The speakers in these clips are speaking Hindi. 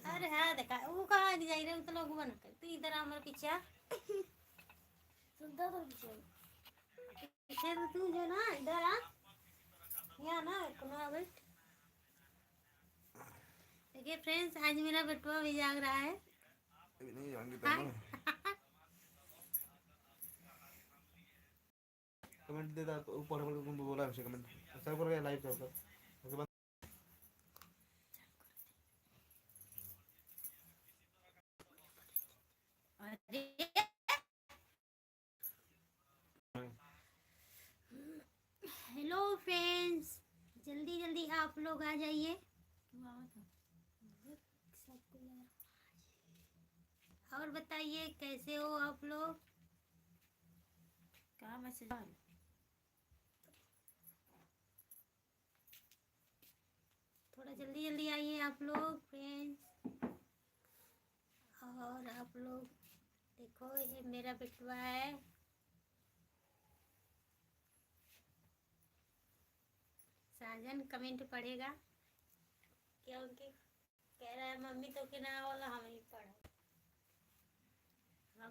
अरे हाँ देखा वो कहाँ नहीं जाई रहे तो लोग बन कर तू इधर हमारे पीछे सुनता तो पीछे तो तू जो ना इधर आ यहाँ ना कुना बैठ। देखिए फ्रेंड्स आज मेरा बटुआ भी जाग रहा है। नहीं जाएंगे तो ना कमेंट देता तो ऊपर ऊपर बोला हमसे कमेंट सब कर लाइव कर उसके बाद हेलो फ्रेंड्स जल्दी जल्दी आप लोग आ जाइए। और बताइए कैसे हो आप लोग। क्या मैसेज थोड़ा जल्दी जल्दी आइए आप लोग फ्रेंड्स। और आप लोग देखो ये मेरा बिटवा है। साजन कमेंट पढ़ेगा क्योंकि कह रहा है मम्मी तो के ना वाला हम ही पढ़ो।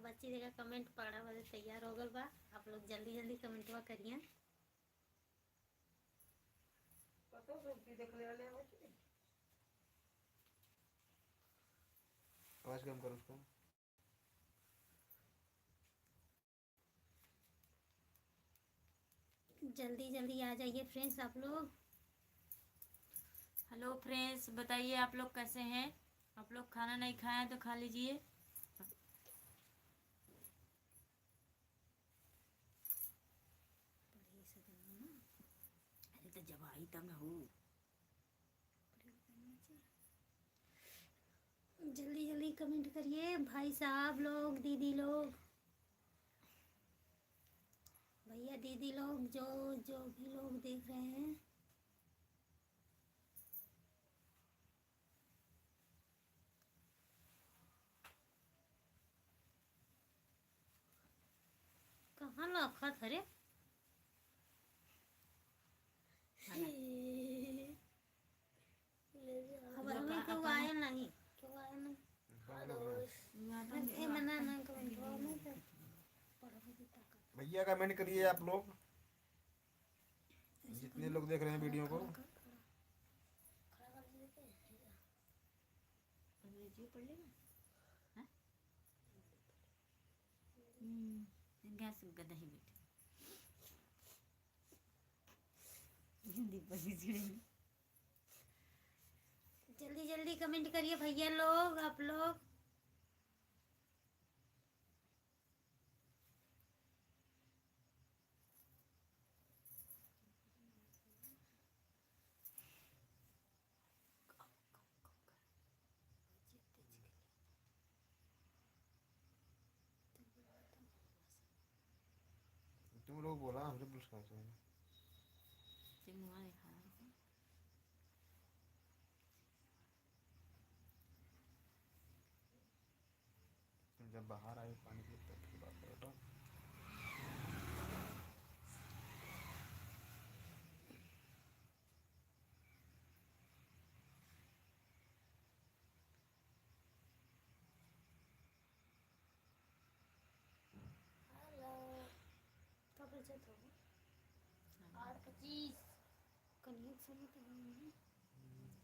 बच्ची देखा कमेंट पढ़ा वाले तैयार हो गल बा। आप लोग जल्दी जल्दी कमेंटवा करिए। आवाज कम करो उसको। जल्दी जल्दी आ जाइए फ्रेंड्स आप लोग। हेलो फ्रेंड्स बताइए आप लोग कैसे हैं। आप लोग खाना नहीं खाए तो खा लीजिए। अरे तो जब आई तब ना हो। जल्दी जल्दी कमेंट करिए भाई साहब लोग दीदी लोग भैया दीदी लोग जो जो भी लोग देख रहे हैं। कहाँ रखा था रे खबर में क्यों आया नहीं क्यों आया नहीं ए मना ना कमेंट में तो भैया कमेंट करिए आप लोग जितने लोग देख रहे हैं वीडियो को। अंग्रेजी पढ़ लेगा गैस गदा ही बैठे हिंदी पढ़ी छिड़ेंगे। जल्दी जल्दी कमेंट करिए भैया लोग आप लोग। तुम लोग बोला हमसे पुलिस कहाँ से चिंगुआ देखा तुम जब बाहर आए पानी की तब की बात करो तो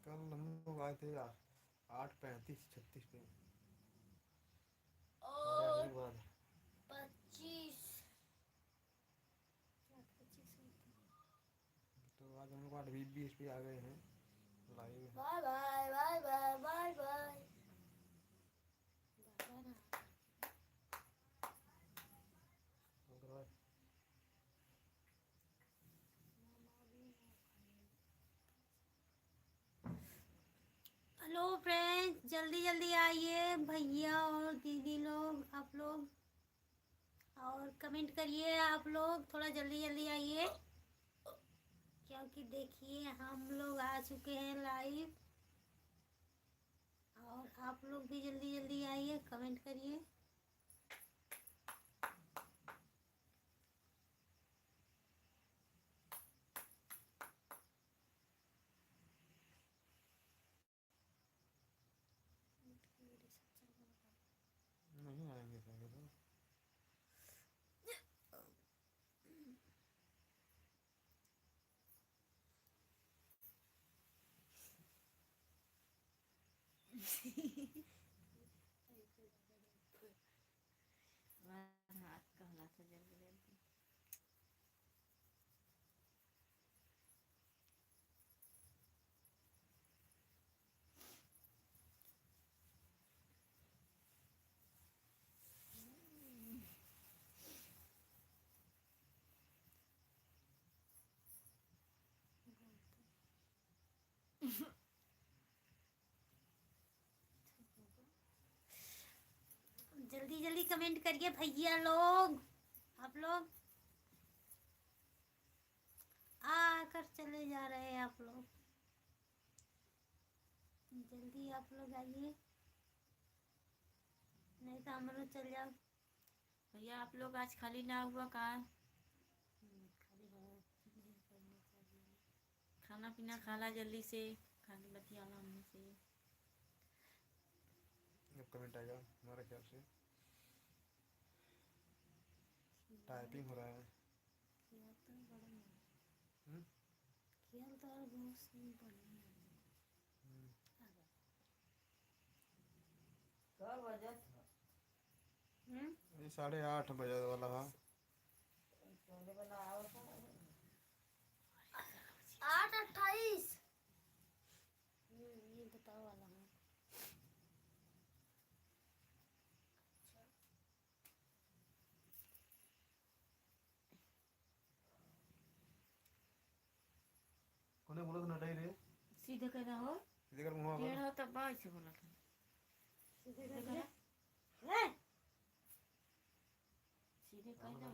कल हम लोग आए थे 8:35-36 पे 8:30 के बाद 25 तो आज हम लोग 8:20 पे आ गए हैं live. Bye bye bye bye bye bye. Hello friends जल्दी जल्दी आइए भैया और दीदी लोग आप लोग। और कमेंट करिए आप लोग थोड़ा जल्दी जल्दी आइए क्योंकि देखिए हम लोग आ चुके हैं लाइव। और आप लोग भी जल्दी जल्दी आइए कमेंट करिए। हाथ कहला था जल्दी जल्दी। जल्दी जल्दी कमेंट करिए भैया लोग, आप लोग आकर चले जा रहे हैं। आप लोग जल्दी आप लोग आइए, नहीं तो हम लोग चल जाओ। भैया आप लोग आज खाली ना हुआ कहाँ? खाना पीना खाला जल्दी से, खाली बतियाला हमने से। अब कमेंट आएगा हमारे ख्याल से। टाइपिंग हो रहा है। हम्म? ये 8:30 बजे वाला है। 8:28 ये बताओ वाला है। कोने बोला था ना डायरी सीधे कर हो, सीधे कर मुंह डेढ़ वाला। हो तब बाई से बोला था। सीधे कर है। सीधे कर ना,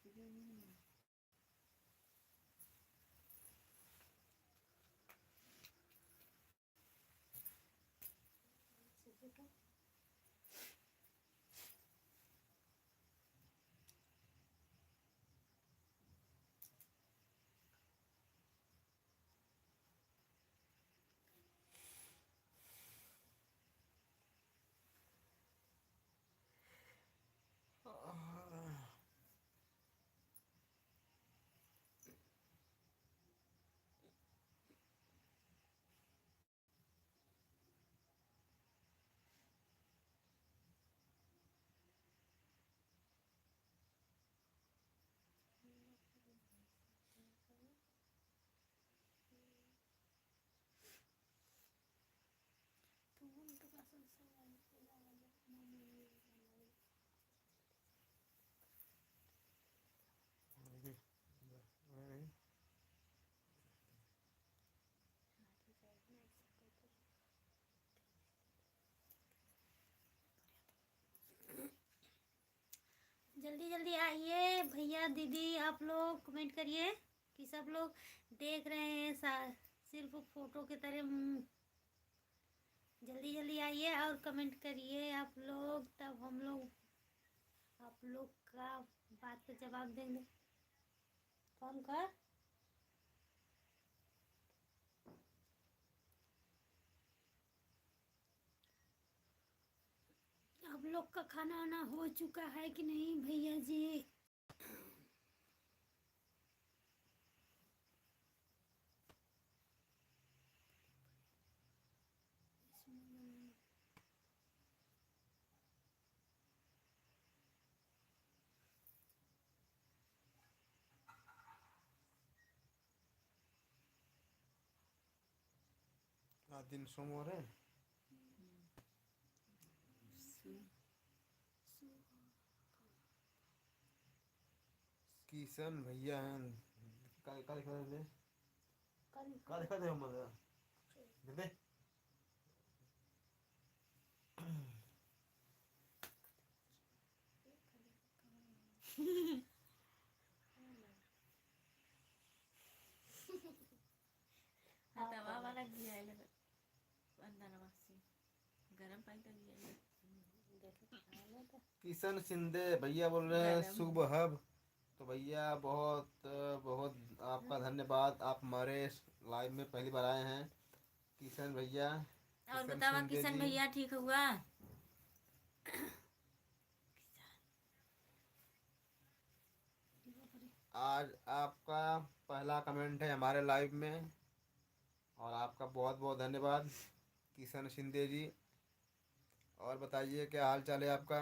सीधे नहीं। जल्दी जल्दी आइए भैया दीदी, आप लोग कमेंट करिए कि सब लोग देख रहे हैं सिर्फ फोटो की तरह। जल्दी जल्दी आइए और कमेंट करिए आप लोग, तब हम लोग आप लोग का बात का जवाब देंगे। कौन कर आप लोग का खाना वाना हो चुका है कि नहीं भैया जी? आज दिन सोमवार है। किशन भैया हैं। का लिखा है? का लिखा है हम दे तवा वाला घी आए लगा अंदर वासी गरम पानी का घी आए। किशन शिंदे भैया बोल रहे हैं शुभ हब। तो भैया बहुत बहुत आपका धन्यवाद, आप हमारे लाइव में पहली बार आए हैं। किशन भैया, और किशन बतावा शिंदे किशन जी। भैया ठीक हुआ? आज आपका पहला कमेंट है हमारे लाइव में और आपका बहुत बहुत धन्यवाद। किशन शिंदे जी। और बताइए क्या हाल चाल है आपका।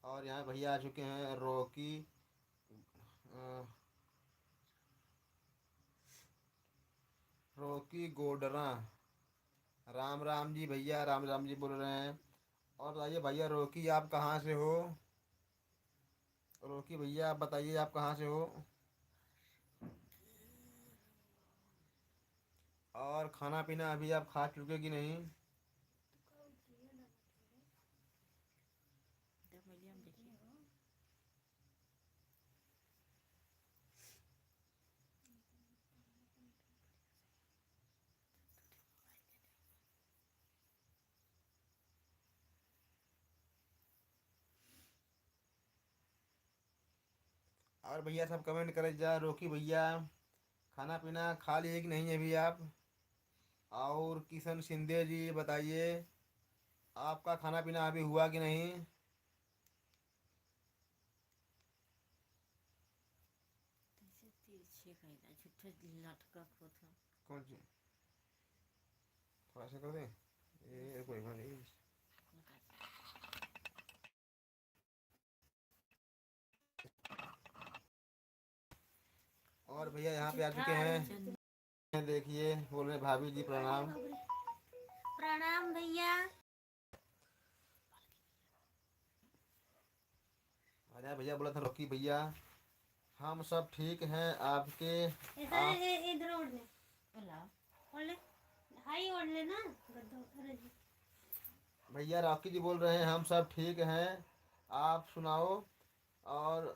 और यहाँ भैया आ चुके हैं रॉकी अ, रॉकी गोडरा। राम राम जी भैया, राम राम जी बोल रहे हैं। और बताइए भैया रॉकी आप कहाँ से हो। रॉकी भैया आप बताइए आप कहाँ से हो। और खाना पीना अभी आप खा चुके कि नहीं। जब विलियम देखिए और भैया सब कमेंट करें जा। रॉकी भैया खाना पीना खा लिए कि नहीं अभी आप। और किशन शिंदे जी बताइए आपका खाना पीना अभी हुआ कि नहीं। तैसे तिरछे खाइला झूठे लटका खो था कौन सी थोड़ा सा कर दें। ये कोई बात नहीं। और भैया यहाँ पे आ चुके हैं। देखिए बोल रहे भाभी जी प्रणाम। प्रणाम भैया। अरे भैया बोला था रॉकी भैया हम सब ठीक हैं आपके। ऐसा आप इधर ओढ़ ले, बोला ओढ़ ले, हाई ओढ़ ले ना गद्दा। अरे जी, भैया रॉकी जी बोल रहे हैं हम सब ठीक हैं आप सुनाओ। और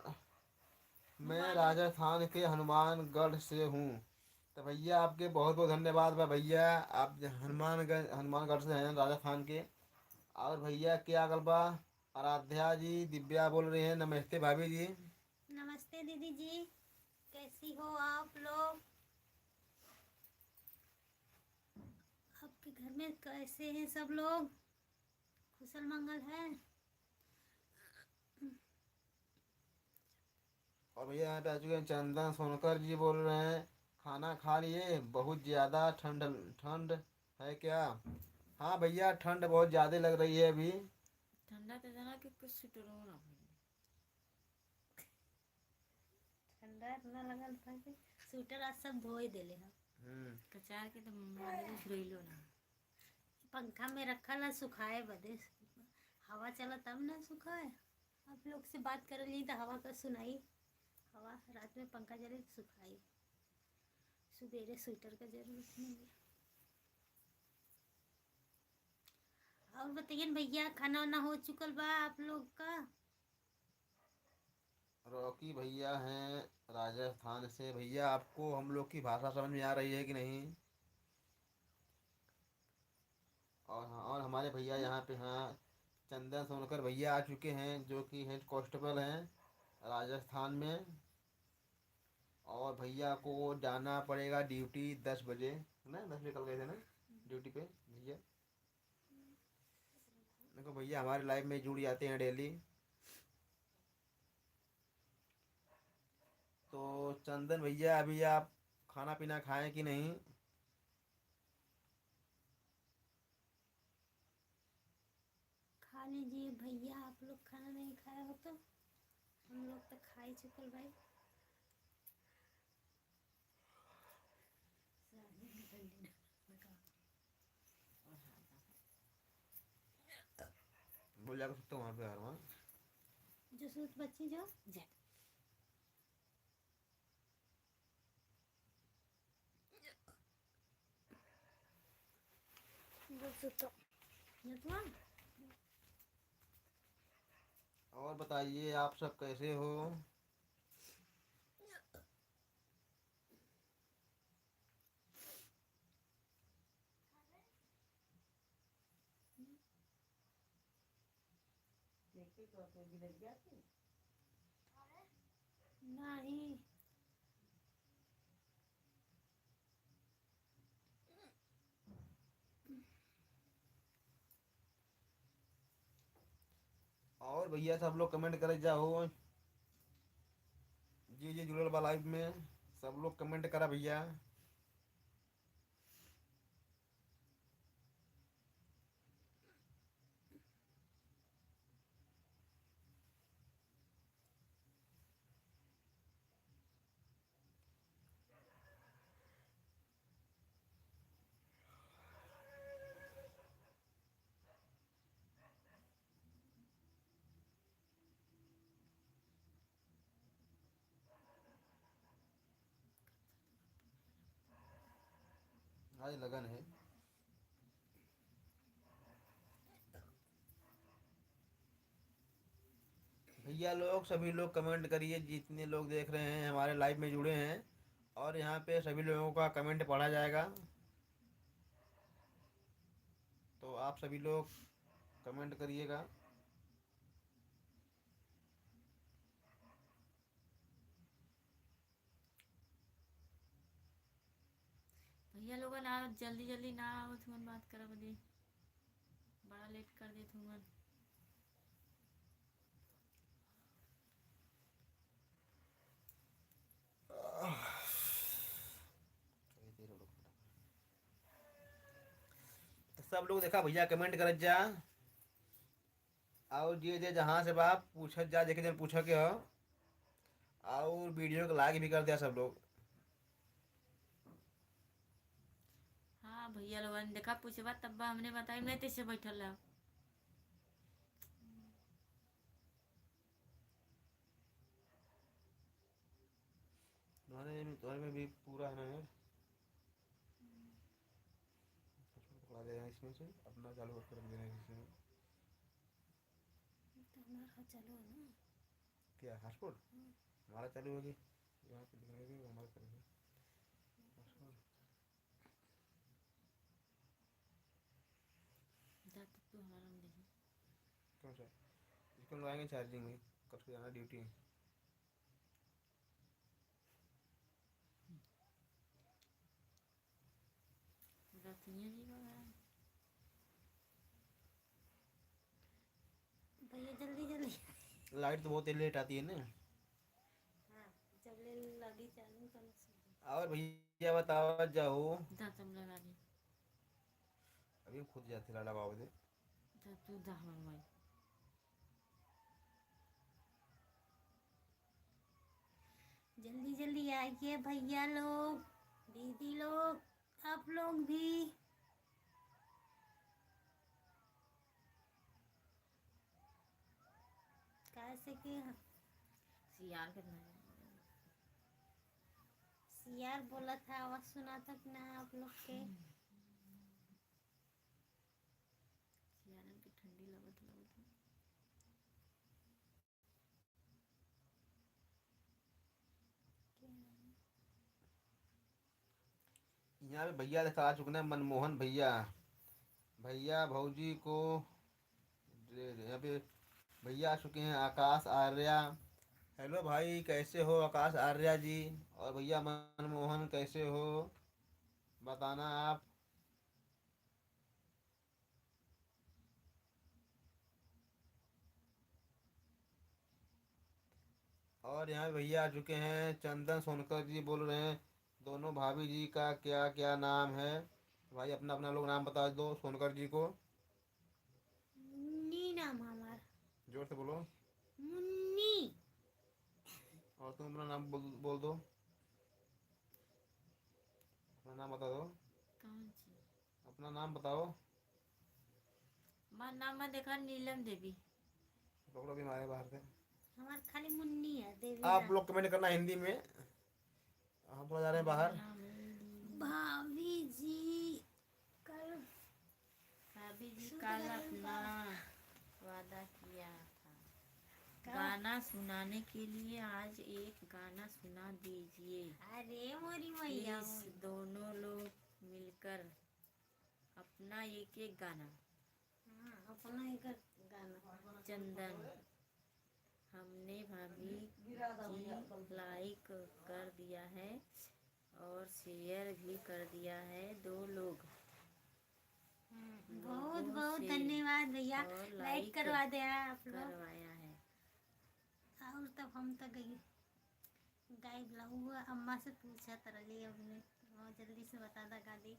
मैं राजस्थान के हनुमानगढ़ से हूँ। तो भैया आपके बहुत बहुत धन्यवाद बा भैया। आप हनुमानगढ़ से हैं राजस्थान के। और भैया क्या गल बा। आराध्या जी दिव्या बोल रही हैं नमस्ते भाभी जी। नमस्ते दीदी जी, कैसी हो आप लोग। आपके घर में कैसे हैं सब लोग, कुशल मंगल है। और भैया यहाँ पे आ चुके हैं चंदन सोनकर जी बोल रहे हैं खाना खा लिए बहुत ज़्यादा ठंड ठंड है क्या। हाँ भैया ठंड बहुत ज़्यादा लग रही है अभी। ठंडा तो जाना कि कुछ सुटरो ना ठंडा इतना लगल था कि स्वेटर आज सब धोए देले हम। हम्म। कचार के तो मारे छुड़ैलो ना पंखा में रखल है सुखाए बदे, हवा चला तब ना सुखाए। आप लोग से बात कर ली तो हवा का सुनाई, हवा रात में पंखा चले तो सुखाई। सुबेरे स्वेटर का जरूरत नहीं है। और बताइए न भैया खाना वाना हो चुकल बा आप लोग का। रॉकी भैया हैं राजस्थान से। भैया आपको हम लोग की भाषा समझ में आ रही है कि नहीं। और हाँ और हमारे भैया यहाँ पे हाँ चंदन सोनकर भैया आ चुके हैं जो कि हेड कांस्टेबल हैं राजस्थान में। और भैया को जाना पड़ेगा ड्यूटी 10 बजे है ना। 10 बजे कल गए थे ना ड्यूटी पे भैया। देखो भैया हमारे लाइफ में जुड़ जाते हैं डेली। तो चंदन भैया अभी आप खाना पीना खाएं कि नहीं। खा लीजिए भैया, आप लोग खाना नहीं खाए हो तो हम लोग तो खा ही चुकल भाई। बोल जाकर सकते हो वहाँ पे वहाँ। जो सूत बच्ची जो जा वो सूतो नतवा। और बताइए आप सब कैसे हो। नहीं और भैया सब लोग कमेंट करे जाओ। जी जी जुड़ल बा लाइव में, सब लोग कमेंट करा भैया। आज लगन है। भैया लोग सभी लोग कमेंट करिए, जितने लोग देख रहे हैं हमारे लाइव में जुड़े हैं, और यहाँ पे सभी लोगों का कमेंट पढ़ा जाएगा, तो आप सभी लोग कमेंट करिएगा। भैया लोगन आओ, जल्दी जल्दी ना आओ तुमन बात करा बदे, बड़ा लेट कर दे तुमन। तो सब लोग देखा भैया कमेंट करत जा, और जे जे जहाँ से बाप पूछत जा, देखे जन पूछ के हो, और वीडियो को लाइक भी कर दिया सब लोग। हाँ भैया लोगन देखा पूछबा तब बा हमने बताई, मैं तैसे बैठल रहा। तुम्हारे में भी पूरा है ना यार, पकड़ा देना इसमें से, अपना चालू कर देना इसमें। तो हमारा चालू है ना। क्या हॉटस्पॉट हमारा चालू होगी, यहाँ पे लिखने भी हमारा करेंगे हॉटस्पॉट। जा तब तू हमारा में देखी। कौन सा? इसको लगाएंगे चार्जिंग में, कब से जाना ड्यूटी। रतिया जी का भैया जल्दी जल्दी। लाइट तो बहुत लेट आती है ना। हाँ जब ले लगी चालू करना शुरू। और भैया बताओ जाओ, जा तुम लगा दी। अभी खुद जाते ला लगाओ दे। जा तू जा हमारा भाई। जल्दी जल्दी आइए भैया लोग, दीदी लोग, आप लोग भी। कैसे कि सियार कितना है? सियार बोला था, आवाज सुना तक ना आप लोग के। सियारन की ठंडी लगत लगत है। यहाँ पे भैया दिखा आ चुके हैं, मनमोहन भैया, भैया भौजी को यहाँ पे भैया आ चुके हैं, आकाश आर्या। हेलो भाई, कैसे हो आकाश आर्या जी? और भैया मनमोहन कैसे हो, बताना आप। और यहाँ भैया आ चुके हैं, चंदन सोनकर जी बोल रहे हैं, दोनों भाभी जी का क्या क्या नाम है? भाई अपना अपना लोग नाम बता दो सोनकर जी को। मुन्नी नाम हमारा। जोर से बोलो। मुन्नी। और तुम अपना नाम बोल दो, अपना नाम बता दो, कौन सी? अपना नाम बताओ। मां नाम में देखा नीलम देवी। पकड़ो भी हमारे बाहर से। हमारा खाली मुन्नी है, देवी आप ना। लोग कमेंट करना हिंदी में, हम थोड़ा जा रहे हैं बाहर। भाभी जी कल भाभी जी शुक्र कल है अपना वादा किया था गाना सुनाने के लिए, आज एक गाना सुना दीजिए अरे मोरी मैया। प्लीज। दोनों लोग मिलकर अपना एक एक गाना। हाँ अपना एक गाना। चंदन, हमने भाभी जी लाइक कर दिया है और शेयर भी कर दिया है, दो लोग बहुत लोगों बहुत से धन्यवाद भैया, और लाइक करवा दे आप लोग। करवाया है। और तब हम तक गई गाय लहू अम्मा से पूछा तरली हमने और जल्दी से बता दा गादी।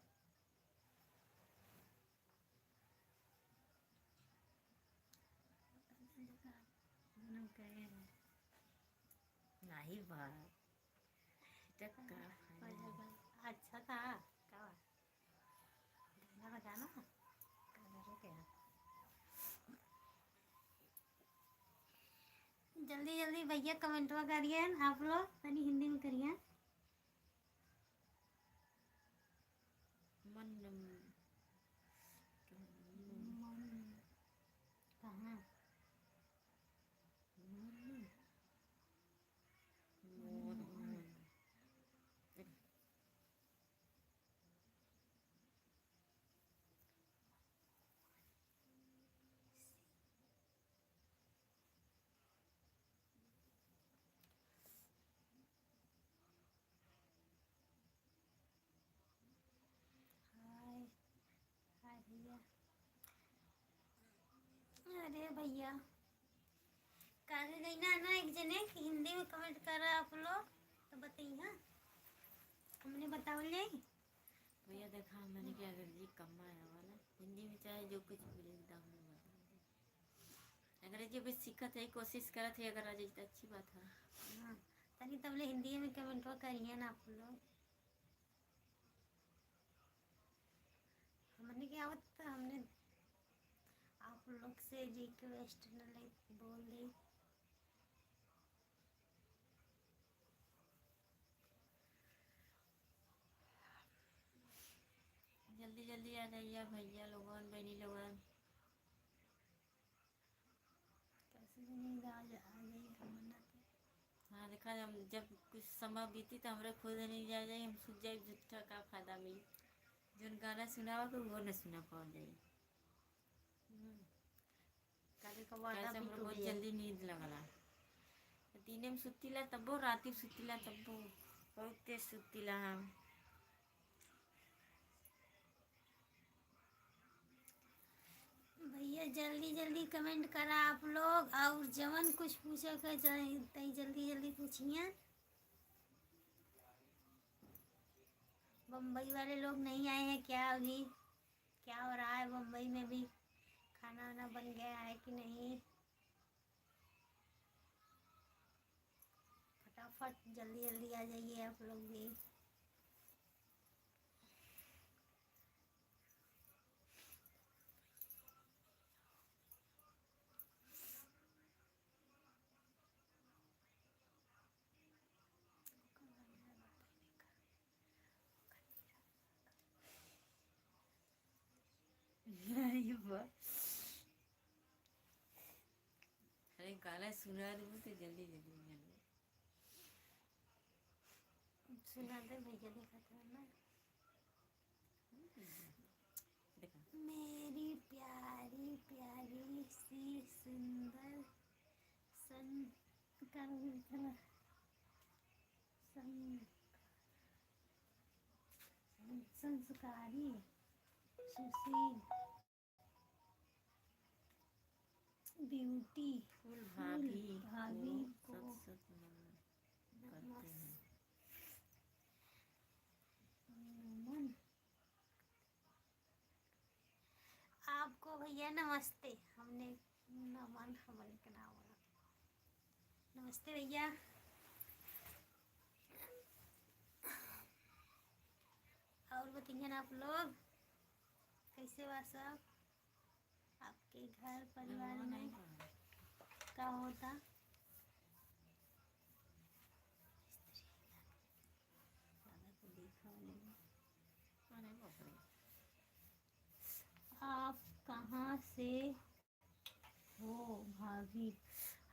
नहीं बात टक्का अच्छा था क्या गाना गाना क्या जल्दी जल्दी भैया कमेंटवा करिए आप लोग तनी हिंदी में करिए। मन कहाँ हाय हाय भैया। अरे भैया कहा गई ना एक जने कि हिंदी में कमेंट कर रहा आप लोग तो बताइए। हाँ हमने बताओ ले भैया देखा मैंने क्या कर दी कम्मा आया वाला हिंदी में चाहे जो कुछ बोले एकदम में बता दे। अंग्रेजी भी सीखत है कोशिश करत है अगर आ जाए तो अच्छी बात है। हाँ तनी तबले हिंदी में कमेंट करिए ना आप लोग। हमने क्या होता हमने आप लोग से रिक्वेस्ट न बोल दी। जल्दी जल्दी आ जाइए भैया लोगन बहनी लोगन। कैसे भी नहीं आ जाइए हमने हाँ देखा जब कुछ समय बीती तो हमारे खुद नहीं जा जाए हम सूझ जाए झूठा का फायदा मिली जो गाना सुनावा तो वो न सुना पा जाए। कभी का वादा कैसे भी हमको टूट बहुत जाए। जल्दी नींद लगला दिने में सुतीला तब्बो राती सुतीला तब्बो बहुत तेज सुतीला हम। भैया जल्दी जल्दी कमेंट करा आप लोग और जवन कुछ पूछे के चाहे तई जल्दी जल्दी पूछिए। बम्बई वाले लोग नहीं आए हैं क्या अभी क्या हो रहा है बम्बई में भी खाना वाना बन गया है कि नहीं। फटाफट जल्दी जल्दी आ जाइए आप लोग भी। अरे गाना सुना दूँ तो जल्दी जल्दी जल्दी सुना दे भैया देखा था ना देखा मेरी प्यारी प्यारी सी सुंदर संस्कारी सुशील ब्यूटी फुल भाभी भाभी को को सत सत नमन करते हैं। नमन। आपको भैया नमस्ते हमने नमन हमने का नाम बोला। नमस्ते भैया। और बताइए ना आप लोग कैसे बा सब आपके घर परिवार वो में नहीं पढ़ा क्या होता। अरे बाप रे आप कहाँ से हो भाभी।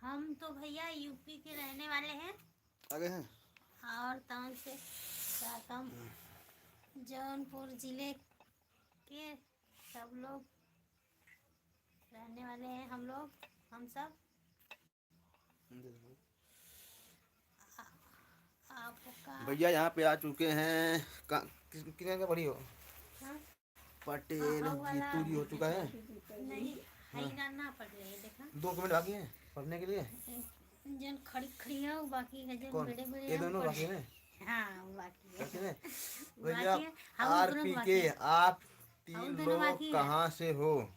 हम तो भैया यूपी के रहने वाले हैं आगे हैं और टाउन से हम जौनपुर जिले के सब लोग रहने वाले हैं हम सब। आपका भैया यहाँ पे आ चुके हैं कितने का बड़ी हो हाँ? पटेल हाँ, वाला जीतू जी हो चुका है। नहीं हरी गाना पढ़ रही है देखा। 2 मिनट बाकी हैं पढ़ने के लिए। जन खड़ी खड़ी है वो बाकी है, जन कौन बड़े बड़े ये हैं दोनों वो बाकी है ना? हाँ वो बाकी है। बाकी है भैया। बाकी है हाँ, वो आर दोनों पी बाकी के है। आप हाँ, वो 3 दोनों लोग बाकी है। कहाँ से हो?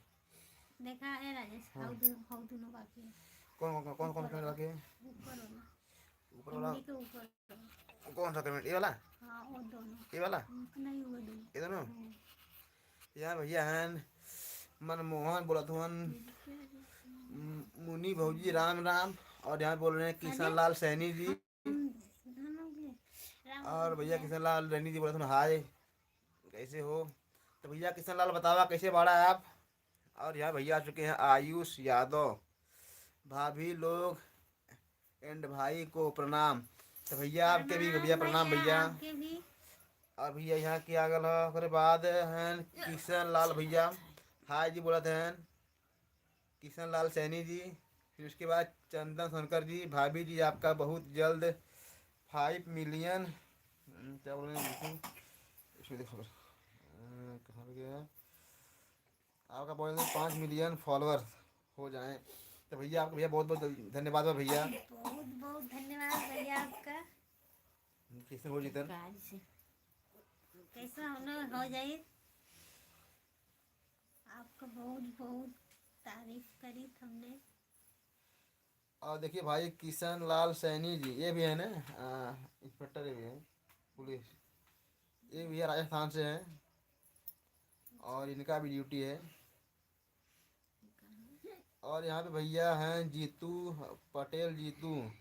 देखा है राजेश, हाँ वो दोनों बाकी है। कौन कौन कौन कौन ऊपर कमेंट वाला, बाकी है? ऊपर वाला, ऊपर वाला हिंदी के ऊपर वाला। कौन सा कमेंट? ये वाला? हाँ वो दोनों, ये वाला? नहीं वो दोनों। ये दोनों? हाँ। यार भैया हैं मनमोहन बोला था मुनि भौजी राम राम। और यहाँ बोल रहे हैं किशन लाल सैनी जी। दोनों के राम और भैया किशन लाल रैनी जी बोला था हाय कैसे हो? तो भैया किशन लाल बतावा कैसे बाड़ा है आप? और यहाँ भैया आ चुके हैं आयुष यादव। भाभी लोग एंड भाई को प्रणाम। तो भैया आपके भी भैया प्रणाम भैया। आपके भी। और भैया यहाँ की आगल है ओकरे बाद हैं किशन लाल भैया हाय जी बोलते हैं किशन लाल सैनी जी। फिर उसके बाद चंदन सोनकर जी भाभी जी आपका बहुत जल्द 5 मिलियन क्या बोल रहे हैं इसमें देखो कहाँ पे गया है आपका बोल रहे हैं 5 मिलियन फॉलोअर हो जाएं। तो भैया आपको भैया बहुत बहुत धन्यवाद है भैया। बहुत बहुत धन्यवाद भैया आपका। किसने हो जीतन काज से कैसा होना हो जाए, आपका बहुत बहुत तारीफ करी हमने। और देखिए भाई किशन लाल सैनी जी ये भी है ना इंस्पेक्टर ये भी है पुलिस। ये भैया राजस्थान से हैं और इनका भी ड्यूटी है। और यहाँ पे भैया हैं जीतू पटेल। जीतू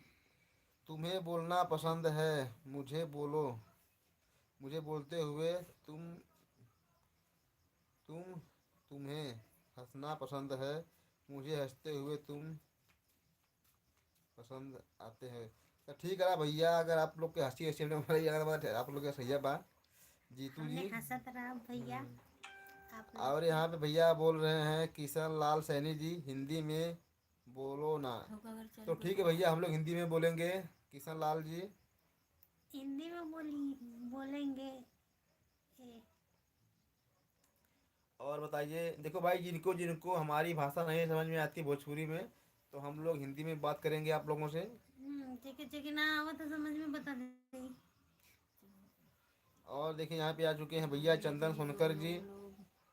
तुम्हें बोलना पसंद है मुझे बोलो, मुझे बोलते हुए तुम्हें हंसना पसंद है मुझे हंसते हुए तुम पसंद आते हैं। तो ठीक है भैया अगर आप लोग के हंसी हंसी अगर आप लोग का सही है बात जीतू हमने जी। हंसत रहा भैया आप लोग। और यहाँ पे भैया बोल रहे हैं किशन लाल सैनी जी हिंदी में बोलो ना। होगा अगर तो चल ठीक है भैया हम लोग हिंदी में बोलेंगे किशन लाल जी। हिंदी में बोलेंगे। ए, और बताइए देखो भाई जिनको जिनको हमारी भाषा नहीं समझ में आती भोजपुरी में तो हम लोग हिंदी में बात करेंगे आप लोगों से। ठीक है ना आवा तो समझ में बता देंगे। और देखिए यहाँ पे आ चुके हैं भैया चंदन सोनकर जी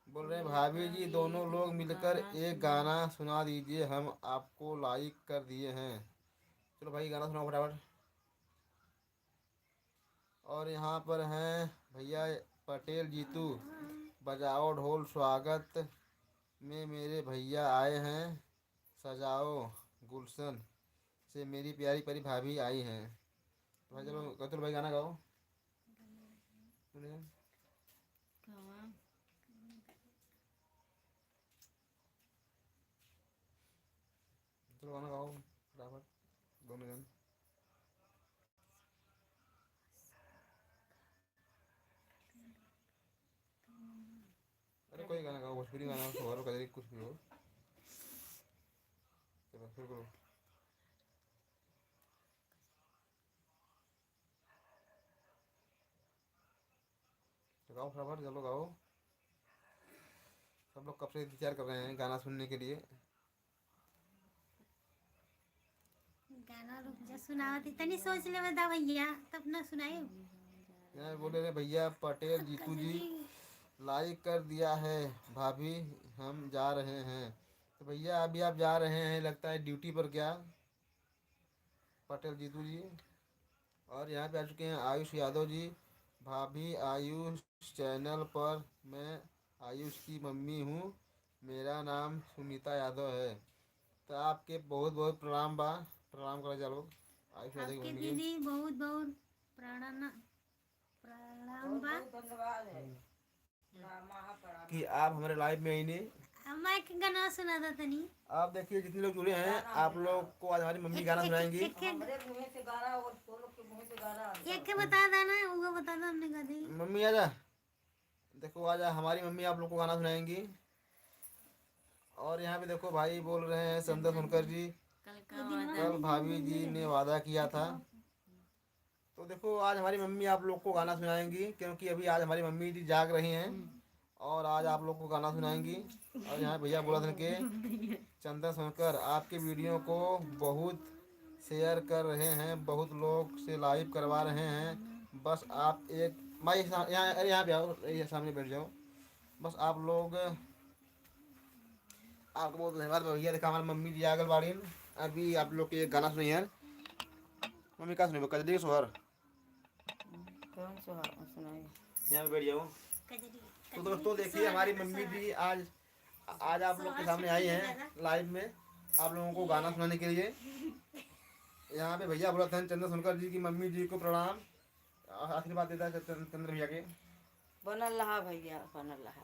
बोल रहे हैं भाभी जी दोनों लोग मिलकर एक गाना सुना दीजिए हम आपको लाइक कर दिए हैं। चलो भाई गाना सुनाओ फटाफट। और यहाँ पर हैं भैया पटेल जीतू बजाओ ढोल स्वागत में मेरे भैया आए हैं सजाओ गुलशन से मेरी प्यारी प्यारी भाभी आई हैं। तो भाई चलो भाई गाना गाओ। कहाँ चलो गाना गाओ फटाफट दोनों जन। अरे कोई गाना गाओ भोजपुरी गाना हो और कजरी कुछ भी हो। चलो शुरू करो। तो गाओ फटाफट चलो गाओ। सब लोग कब से इंतजार कर रहे हैं गाना सुनने के लिए। गाना रुक जा सुनावती तनी सोच ले बता भैया तब ना सुनाए। यहाँ बोले रहे भैया पटेल जीतू जी लाइक कर दिया है भाभी हम जा रहे हैं। तो भैया अभी आप जा रहे हैं लगता है ड्यूटी पर क्या पटेल जीतू जी। और यहाँ पे आ चुके हैं आयुष यादव जी भाभी आयुष चैनल पर मैं आयुष की मम्मी हूँ मेरा नाम सुनीता यादव है। तो आपके बहुत बहुत प्रणाम करा चलो आयुष यादव की आपके मम्मी के। दीदी बहुत बहुत प्रणाम प्रणाम बा। कि आप हमारे लाइव में आई नहीं। मैं के गाना सुना था तनी। आप देखिए जितने लोग जुड़े हैं आप लोग को आज हमारी मम्मी गाना सुनाएंगी। एक के बता देना वो बता दो हमने गा दी। मम्मी आजा देखो आजा हमारी मम्मी आप लोग को गाना सुनाएंगी। और यहाँ पे देखो भाई बोल रहे हैं चंदन सोनकर जी कल का वादा कल भाभी जी ने वादा किया था। तो देखो आज हमारी मम्मी आप लोग को गाना सुनाएंगी क्योंकि अभी आज हमारी मम्मी जी जाग रही हैं और आज आप लोग को गाना सुनाएंगी। और यहाँ भैया बोला था कि चंदन सोनकर आपके वीडियो को बहुत शेयर कर रहे हैं, बहुत लोग से लाइव करवा रहे हैं। बस आप एक भाई यहाँ, अरे यहाँ पे आओ, ये सामने बैठ जाओ। बस आप लोग, आपको बहुत धन्यवाद भैया। देखा हमारी मम्मी जी आगल बाड़ी में। अभी आप लोग के एक गाना सुनिए यार। मम्मी का सुनिए, कजरी सोहर। कौन सुनाई? यहाँ पे बैठ जाओ। कजरी तो दोस्तों देखिए, हमारी मम्मी जी आज आज आप लोग के सामने आई हैं लाइव में आप लोगों को गाना सुनाने के लिए। यहाँ पे भैया बोला था चंद्र सोनकर जी की मम्मी जी को प्रणाम, आशीर्वाद देता है चंद्र भैया के। बनल रहा भैया, बनल रहा।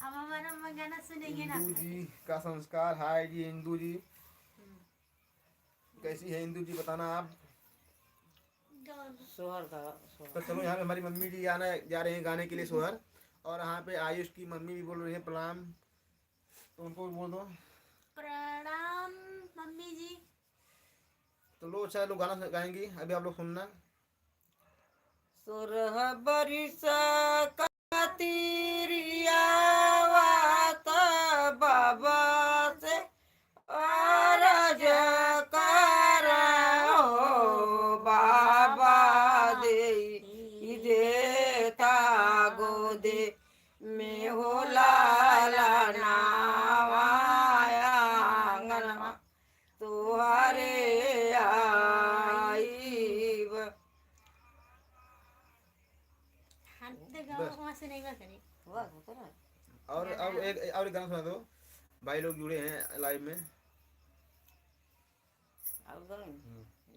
अब हमारा गाना सुनेंगे ना। इंदू जी का संस्कार। हाय जी इंदू जी, कैसी है इंदू जी बताना आप। सोहर का तो चलो यहाँ पे हमारी मम्मी जी आना जा रहे हैं गाने के लिए सोहर। और यहाँ पे आयुष की मम्मी भी बोल रही है प्रणाम, तो उनको भी बोल दो प्रणाम मम्मी जी। तो लो अच्छा लोग गाना गाएंगी, अभी आप लोग सुनना। सोरह बरिस कतिरिया वात बाबा से अरज करो बाबा देता गोदे में हो लाला नावाया आंगनमा तुहरे आईब। हम तो गाओ वहाँ से नहीं करे। और अब एक गाना सुना दो, भाई लोग जुड़े हैं लाइव में।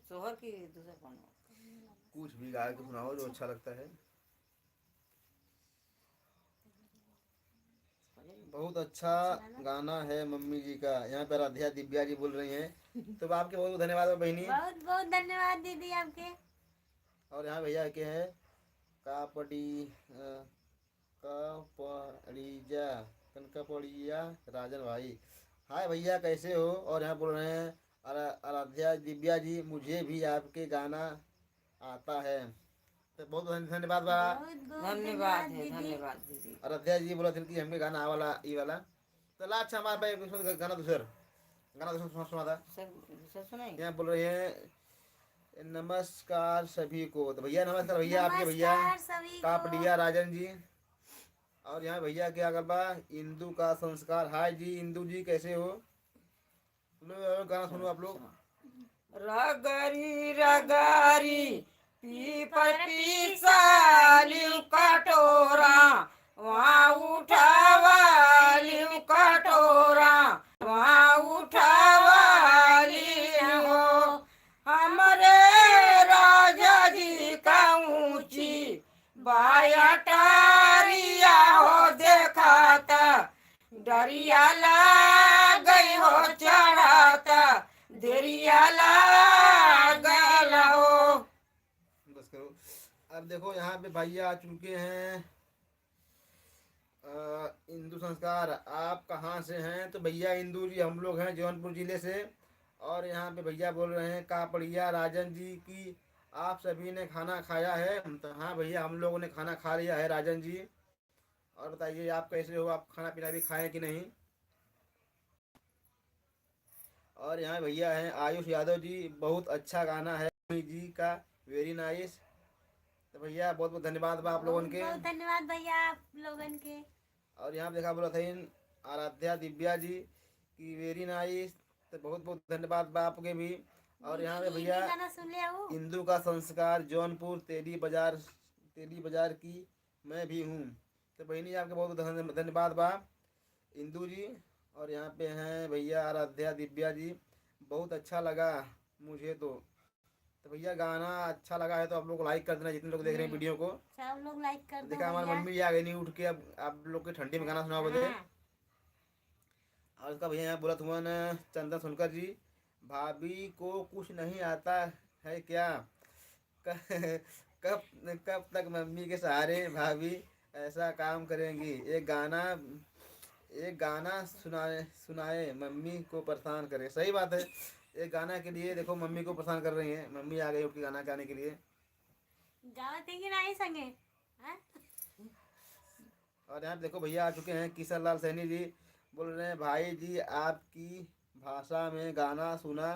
सोहर की दूसरा कौन? कुछ भी गा के सुनाओ जो अच्छा लगता है। बहुत अच्छा गाना है मम्मी जी का। यहाँ पे राधिया दिव्या जी बोल रही हैं, तो आपके बहुत धन्यवाद बहनी। बहुत बहुत धन्यवाद दीदी आपके। और यहाँ भैया के हैं कापड़ीजा कनकपड़िया राजन भाई। हाय भैया कैसे हो। और यहाँ बोल रहे हैं आराध्या दिव्या जी, मुझे भी आपके गाना आता है। तो बहुत धन्यवाद बा। धन्यवाद है, धन्यवाद दीदी। आराध्या जी बोला थे कि हमके गाना आ वाला ई वाला। तो ला अच्छा हमारे भाई गाना दूसर सुना था। दूसरा सुनाई। यहाँ बोल रहे हैं नमस्कार सभी को। तो भैया नमस्कार भैया, आपके भैया कापड़िया राजन जी। और यहाँ भैया क्या कर बा इंदू का संस्कार। हाय जी इंदू जी कैसे हो। लो गाना सुनो आप लोग। रगरी रगरी पीपर पीसालिव कटोरा वहाँ उठावालिव कटोरा वहाँ उठावाली हो। हमरे राजा जी का ऊंची बाया टारिया हो देखाता डरिया ला गई हो चढ़ाता देरिया ला गया हो। बस करो। अब देखो यहाँ पे भैया आ चुके हैं। इंदू संस्कार आप कहाँ से हैं। तो भैया इंदू जी हम लोग हैं जौनपुर जिले से। और यहाँ पे भैया बोल रहे हैं कापड़िया राजन जी की आप सभी ने खाना खाया है। तो हाँ भैया हम लोगों ने खाना खा लिया है राजन जी। और बताइए आप कैसे हो, आप खाना पीना भी खाएं कि नहीं। और यहाँ भैया हैं आयुष यादव जी, बहुत अच्छा गाना है जी का, वेरी नाइस। तो भैया बहुत बहुत धन्यवाद बा आप लोगन के। बहुत धन्यवाद भैया आप लोगन के। और यहाँ देखा बोला था आराध्या दिव्या जी की वेरी नाइस। तो बहुत बहुत धन्यवाद बा आपके भी। और यहाँ पे भैया गाना सुन लिया हो। इंदू का संस्कार जौनपुर तेली बाजार की मैं भी हूँ। तो बहनी आपके बहुत बहुत धन्यवाद बा इंदू जी। और यहाँ पे हैं भैया आराध्या दिव्या जी, बहुत अच्छा लगा मुझे तो भैया गाना अच्छा लगा है तो आप लोग को लाइक कर देना जितने लोग देख रहे हैं वीडियो को। सब लोग लाइक कर दो। देखा हमारी मम्मी आ गई नहीं उठ के, अब आप लोग के ठंडी में गाना सुना बोले। और उसका भैया यहाँ बोला तुम चंदन सोनकर जी, भाभी को कुछ नहीं आता है क्या। कब कब तक मम्मी के सहारे भाभी ऐसा काम करेंगी। एक गाना सुनाए मम्मी को परेशान करे। सही बात है, एक गाना के लिए देखो मम्मी को परेशान कर रही हैं। मम्मी आ गई उनकी गाना गाने के लिए। गावत है कि नहीं संगे हाँ? और यहाँ देखो भैया आ चुके हैं किशन लाल सैनी जी, बोल रहे हैं भाई जी आपकी भाषा में गाना सुना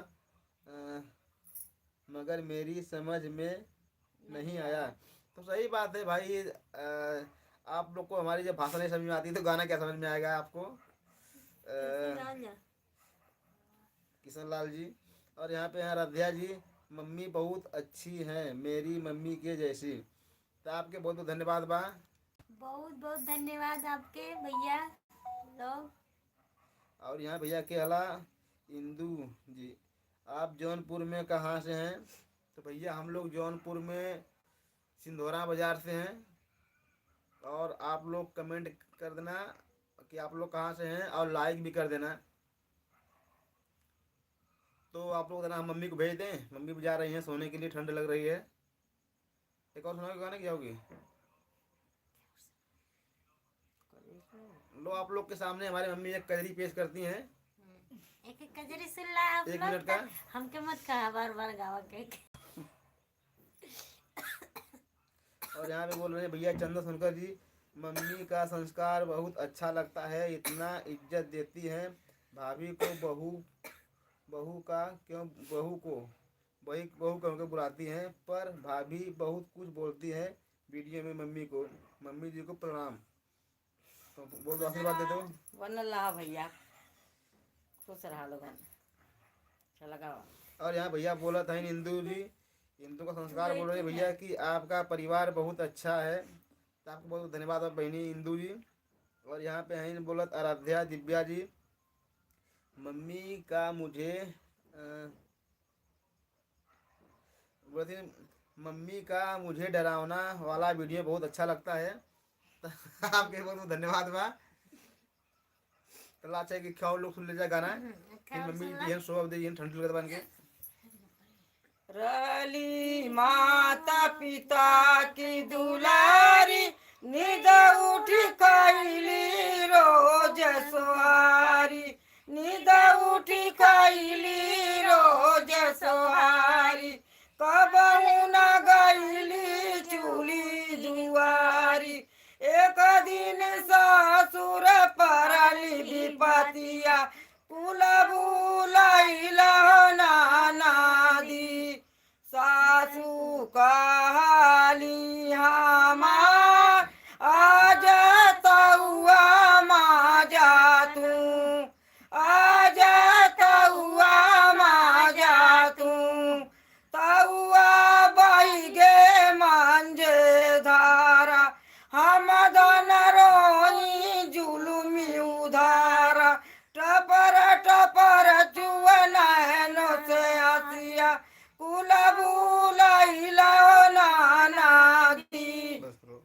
मगर मेरी समझ में नहीं आया। तो सही बात है भाई, आप लोग को हमारी जब भाषा नहीं समझ में आती तो गाना क्या समझ में आएगा आपको। किशन लाल जी। और यहाँ पे हैं राध्या जी, मम्मी बहुत अच्छी हैं, मेरी मम्मी के जैसी। तो आपके बहुत बहुत धन्यवाद बा। बहुत बहुत धन्यवाद आपके भैया लोग। और यहाँ भैया के हला इंदू जी, आप जौनपुर में कहाँ से हैं? तो भैया हम लोग जौनपुर में सिंधोरा बाज़ार से हैं। और आप लोग कमेंट कर देना कि आप लोग कहाँ से हैं और लाइक भी कर देना। तो आप लोग देना, हम मम्मी को भेज दें, मम्मी भी जा रही हैं सोने के लिए, ठंड लग रही है। एक और सुनाओगे गाना, क्या होगी? लो आप लोग के सामने हमारी मम्मी एक कजरी पेश करती हैं। एक एक कजरी सुन ला आप एक लोग। मिनट का। हमके मत कहा बार बार गावा के। और यहाँ पे बोल रहे हैं भैया चंदन सुनकर जी, मम्मी का संस्कार बहुत अच्छा लगता है, इतना इज्जत देती हैं भाभी को, बहू का क्यों, बहू को बुलाती हैं, पर भाभी बहुत कुछ बोलती है वीडियो में मम्मी को। मम्मी जी को प्रणाम। तो बोल दो, आशीर्वाद दे दो। वन ला भैया, खुश रहा लोगन। चला गावा। और यहाँ भैया बोला था इंदू जी, इंदू का संस्कार बोल रहे हैं भैया कि आपका परिवार बहुत अच्छा है। तो आपको बहुत धन्यवाद और बहनी इंदू जी। और यहाँ पे हैं बोलत आराध्या दिव्या जी, मम्मी का मुझे बोलती मम्मी का मुझे डरावना वाला वीडियो बहुत अच्छा लगता है। तो आपके बहुत बहुत धन्यवाद बा। तो अच्छा है कि क्या लोग सुन ले जाए गाना, फिर मम्मी जी सो अब दे ठंडी लगता बन के। रली माता पिता की दुलारी, निद उठ कैली रोज सवारी, निद उठ कैली रोज सवारी, कबहू न गईली चूली दुआरी। एक दिन ससुर परली विपतिया, कुल बुलैला नानादी, सासू कहली हमार आज तउआ माजा तू, आज तउआ माजा तू, तउआ बही गे मंजे धारा, हम धन रोई जुलुमी उधारा, टपर टपर चुअनैनो से हसिया, कुल बुलैला नानादी। बस करो।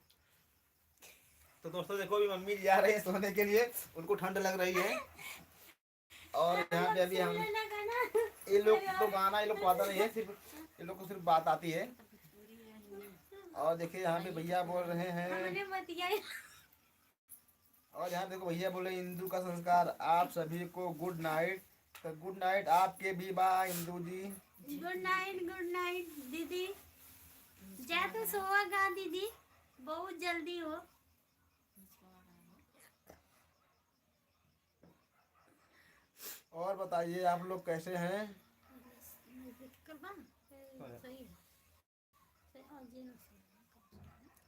तो दोस्तों देखो, अभी मम्मी जी जा रहे हैं सोने के लिए, उनको ठंड लग रही है। और यहाँ पे अभी हम ये लोग तो गाना ये लोग को आता नहीं है, सिर्फ ये लोग को सिर्फ बात आती है। और देखिए यहाँ पे भैया बोल रहे हैं, और यहाँ देखो भैया बोले इंदू का संस्कार आप सभी को गुड नाइट। तो गुड नाइट आपके भी बा इंदू जी। गुड नाइट दीदी। जा तो सोवा गा दीदी, बहुत जल्दी हो। और बताइए आप लोग कैसे हैं?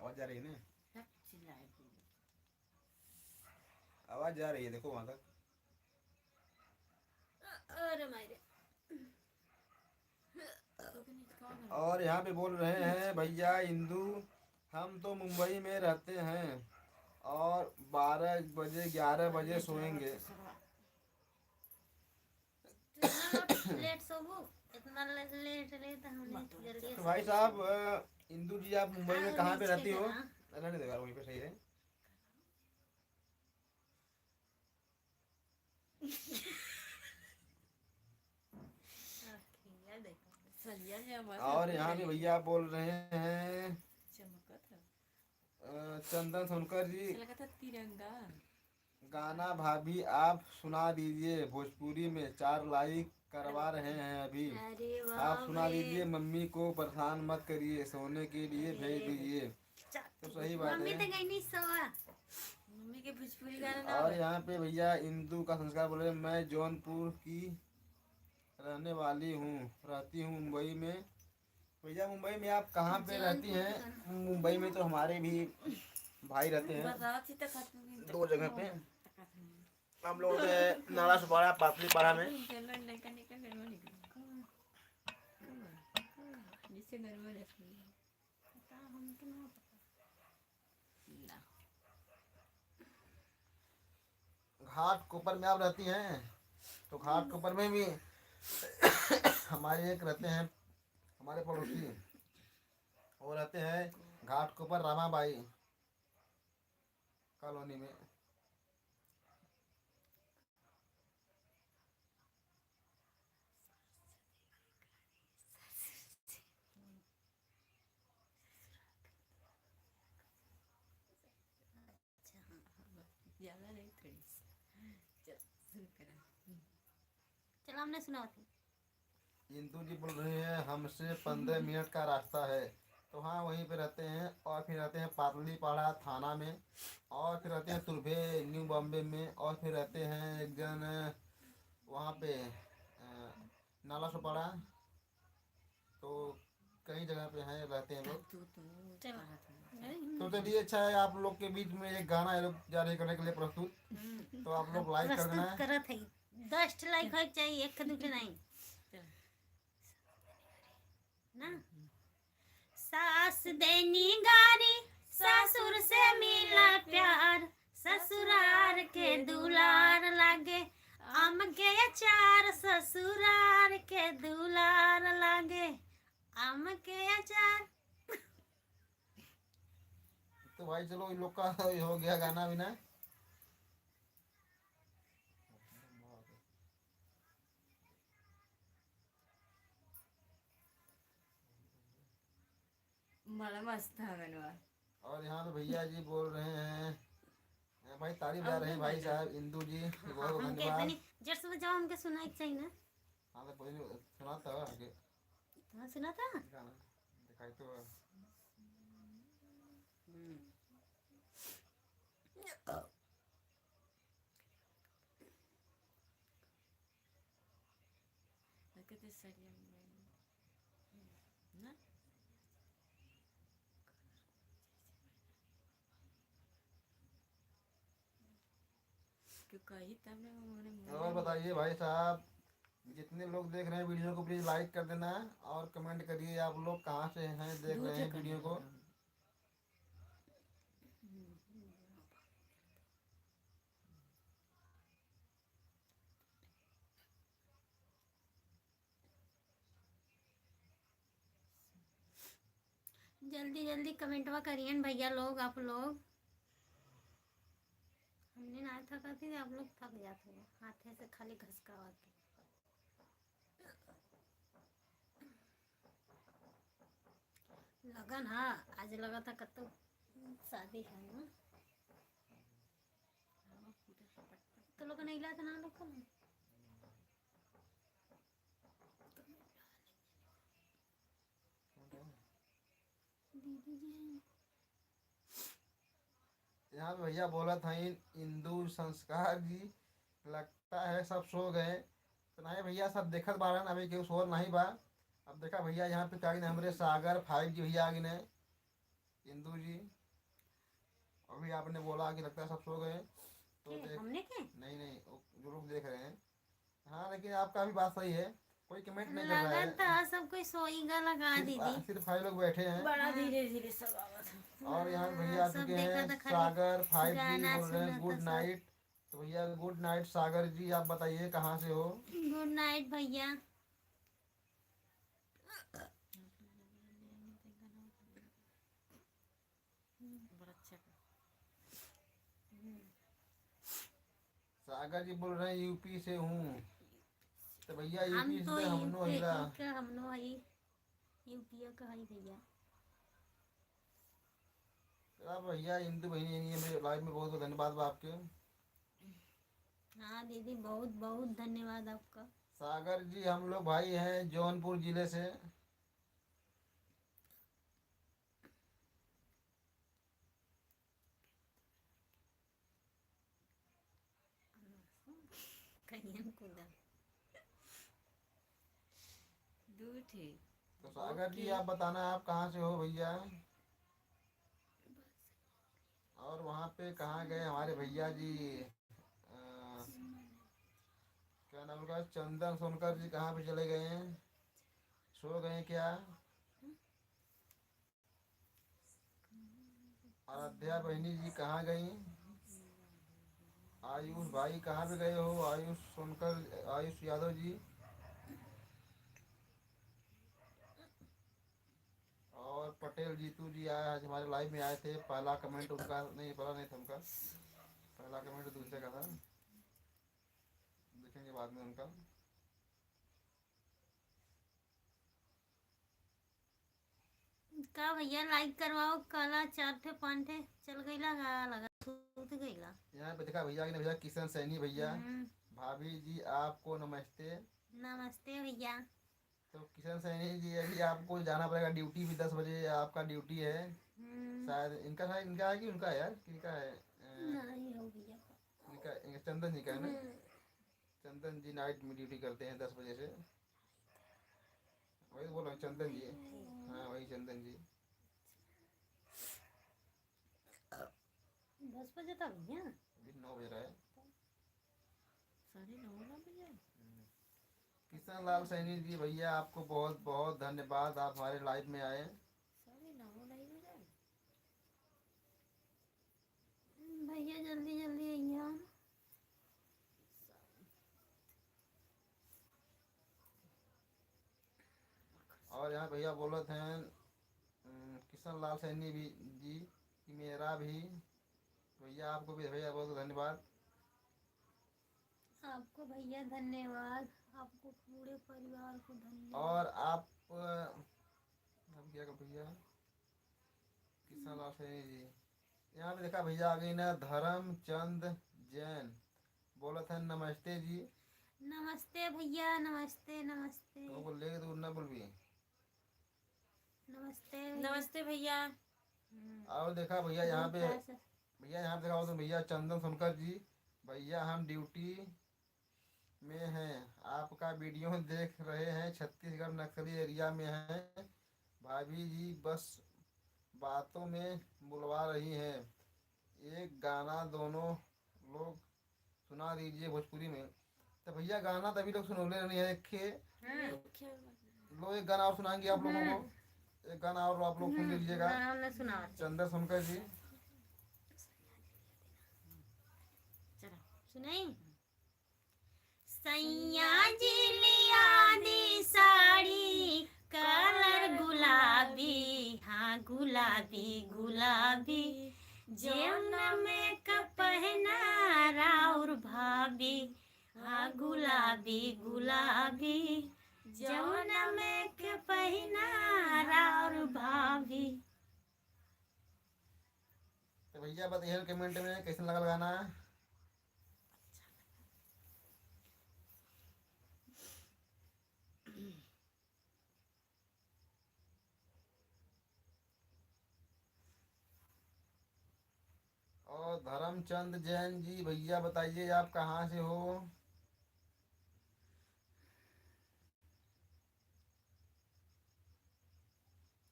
आवाज जा रही है ना? आवाज जा रही है, देखो वहां तक। अरे मायरे। और यहाँ पे बोल रहे हैं भैया इंदू, हम तो मुंबई में रहते हैं और 12 बजे 11 बजे सोएंगे। लेट सोबो, इतना लेट हमने जल्दी। तो भाई साहब इंदू जी, आप मुंबई में कहाँ पे रहती हो? अल्लाह ने देखा वहीं पे सही है। और यहाँ पे भैया बोल रहे हैं चंदन सोनकर जी, तिरंगा गाना भाभी आप सुना दीजिए भोजपुरी में, 4 लाइक करवा रहे हैं अभी। अरे वाह, आप सुना दीजिए, मम्मी को परेशान मत करिए, सोने के लिए भेज दीजिए। तो सही बात मम्मी तो है। गई नहीं सोवा। मम्मी के भोजपुरी गाना ना और यहाँ पे भैया इंदू का संस्कार बोले, मैं जौनपुर की रहने वाली हूँ, रहती हूँ मुंबई में, भैया मुंबई में आप कहाँ पे रहती हैं? मुंबई में तो हमारे भी भाई रहते हैं बर्दाश्त ही तक खत्म नहीं दो जगह पे। हम लोग होते हैं नाला सुपारा पापड़ी पाड़ा में। जिससे घर में रखनी पता हमको ना पता। ना घाट कोपर में आप रहती हैं तो घाट कोपर में भी हमारे एक रहते हैं हमारे पड़ोसी, वो रहते हैं घाट कोपर रामाबाई कॉलोनी में। ज्यादा नहीं थोड़ी चल शुरू करा चलो हमने सुना थी। इंदू जी बोल रहे हैं हमसे 15 मिनट का रास्ता है। तो हाँ वहीं पे रहते हैं। और फिर रहते हैं पातली पाड़ा थाना में, और फिर रहते हैं तुर्भे न्यू बॉम्बे में, और फिर रहते हैं एक जन वहाँ पे नाला सुपाड़ा। तो कई जगह पे हैं रहते हैं लोग। तू चलो। कहा था तो चलिए अच्छा है आप लोग के बीच में एक गाना ये लोग जारी करने के लिए प्रस्तुत, तो आप लोग लाइक कर देना प्रस्तुत है। करत है 10 लाइक हो चाहिए, एक दुखे नहीं चल ना। सास देनी गारी ससुर से मिला प्यार, ससुरार के दुलार लागे आम के अचार, ससुरार के दुलार लागे आम के अचार। तो भाई चलो इन लोग का हो गया गाना भी ना। बड़ा मस्त था मनवा। और यहाँ पे भैया जी बोल रहे हैं भाई तारीफ जा रहे हैं भाई साहब इंदू जी बहुत बहुत हम कहते धन्यवाद। नहीं जट से बजाओ, हमके सुनाई के चाहिए ना। हाँ तो पहले सुना था आगे हाँ सुना था। गाना दिखाई तो कहते सरिया ना क्यों कही तब ने उन्होंने और बताइए भाई साहब, जितने लोग देख रहे हैं वीडियो को प्लीज लाइक कर देना और कमेंट करिए आप लोग कहाँ से हैं देख रहे हैं वीडियो को। जल्दी जल्दी कमेंटवा करिए न भैया लोग, आप लोग। हमने ना थका थी, आप लोग थक जाते हो हाथे से खाली घसकावा के। लगन हाँ आज लगा था कतो शादी है ना, तो लोग नहीं लाया था ना लोग को। दीदी जी यहाँ पे भैया बोला था इंदू संस्कार जी लगता है सब सो गए। तो नहीं भैया सब देखत बारन अभी केहू शोर नहीं बा। अब देखा भैया यहाँ पे क्या हमारे सागर 5G भैया आगे ने इंदू जी। अभी आपने बोला कि लगता है सब सो गए तो देख हमने के नहीं नहीं जो लोग देख रहे हैं। हाँ लेकिन आपका भी बात सही है, कोई कमेंट नहीं कर रहा लगन है। था सब कोई सोईगा लगा दीदी। सिर्फ 5 लोग बैठे हैं। बड़ा धीरे धीरे सब आवत और यहाँ पे भैया आ सब चुके देखा हैं था खाली सागर 5G गाना बोल रहे हैं सुना गुड था सब। नाइट। तो भैया गुड नाइट सागर जी, आप बताइए कहाँ से हो। गुड नाइट भैया। बड़ा अच्छा सागर जी बोल रहे हैं यूपी से हूँ। तो भैया हम यूपी तो से हमनो हिला। हमनो हई यूपीया का हई भैया। अब भैया हिंदू बहनी नहीं है मेरे लाइव में बहुत बहुत धन्यवाद बा आपके। हाँ दीदी बहुत बहुत धन्यवाद आपका। सागर जी हम लोग भाई हैं जौनपुर जिले से। कहीं कूदा दूर थे तो सागर जी आप बताना आप कहाँ से हो भैया, और वहाँ पे कहाँ गए हमारे भैया जी, क्या नाम उनका, चंदन सोनकर जी कहाँ पे चले गए हैं, सो गए क्या? आराध्या बहनी जी कहाँ गई? आयुष भाई कहाँ पे गए हो, आयुष सोनकर, आयुष यादव जी। और पटेल जीतू जी आए आज हमारे लाइव में, आए थे। पहला कमेंट उनका नहीं, पहला नहीं था उनका, पहला कमेंट दूसरे का था, देखेंगे बाद में उनका। का भैया लाइक करवाओ, काला 4 थे 5 थे चल गई लगा सूत गईला। यहाँ पे देखा भैया ने, भैया किशन सैनी भैया, हम्म, भाभी जी आपको नमस्ते। नमस्ते भैया। तो किशन सैनी जी अभी आपको जाना पड़ेगा ड्यूटी भी, 10 बजे आपका ड्यूटी है शायद। इनका है, इनका है कि उनका है यार, किनका है? नहीं हो भैया। इनका चंदन जी का है ना, चंदन जी नाइट में ड्यूटी करते हैं 10 बजे से, वही बोल रहा हूँ चंदन जी, हाँ वही चंदन जी। 10 बजे तक भैया। अभी 9 बज रहा है। 9:30 ना भैया। किशन लाल सैनी जी भैया आपको बहुत बहुत धन्यवाद, आप हमारे लाइव में आए। 9:30 नहीं बजे। भैया जल्दी जल्दी आइए। और यहाँ भैया बोले थे किशन लाल सैनी भी जी कि मेरा भी, भैया आपको भी भैया बहुत धन्यवाद। आपको भैया धन्यवाद, आपको पूरे परिवार को धन्यवाद। और आप क्या कर भैया, किशन लाल सैनी जी, यहाँ पे देखा भैया आ गई ना, धर्मचंद जैन बोला था नमस्ते जी। नमस्ते भैया, नमस्ते नमस्ते तो बोल ले तो ना बोल भी। नमस्ते नमस्ते भैया। और देखा भैया यहाँ पे, कैसे- भैया यहाँ पे देखा हो तो भैया चंदन सोनकर जी, भैया हम ड्यूटी में हैं, आपका वीडियो देख रहे हैं, छत्तीसगढ़ नक्सली एरिया में हैं, भाभी जी बस बातों में बुलवा रही हैं, एक गाना दोनों लोग सुना दीजिए भोजपुरी में। तो भैया गाना तभी लोग सुनौले नहीं है, लो एक गाना और सुनाएंगे आप लोगों को, एक गाना और आप लोग सुन लीजिएगा। हमने सुना। चंदन सोनकर जी चलो सुनाई। सैया जी लिया दी साड़ी कलर गुलाबी, हाँ गुलाबी गुलाबी, जमुना में पहना राउर भाभी, हाँ गुलाबी गुलाबी, जमुना में पहना राउर भाभी। तो भैया बताइए कमेंट में कैसे लगा गाना। और धर्मचंद जैन जी भैया बताइए आप कहाँ से हो।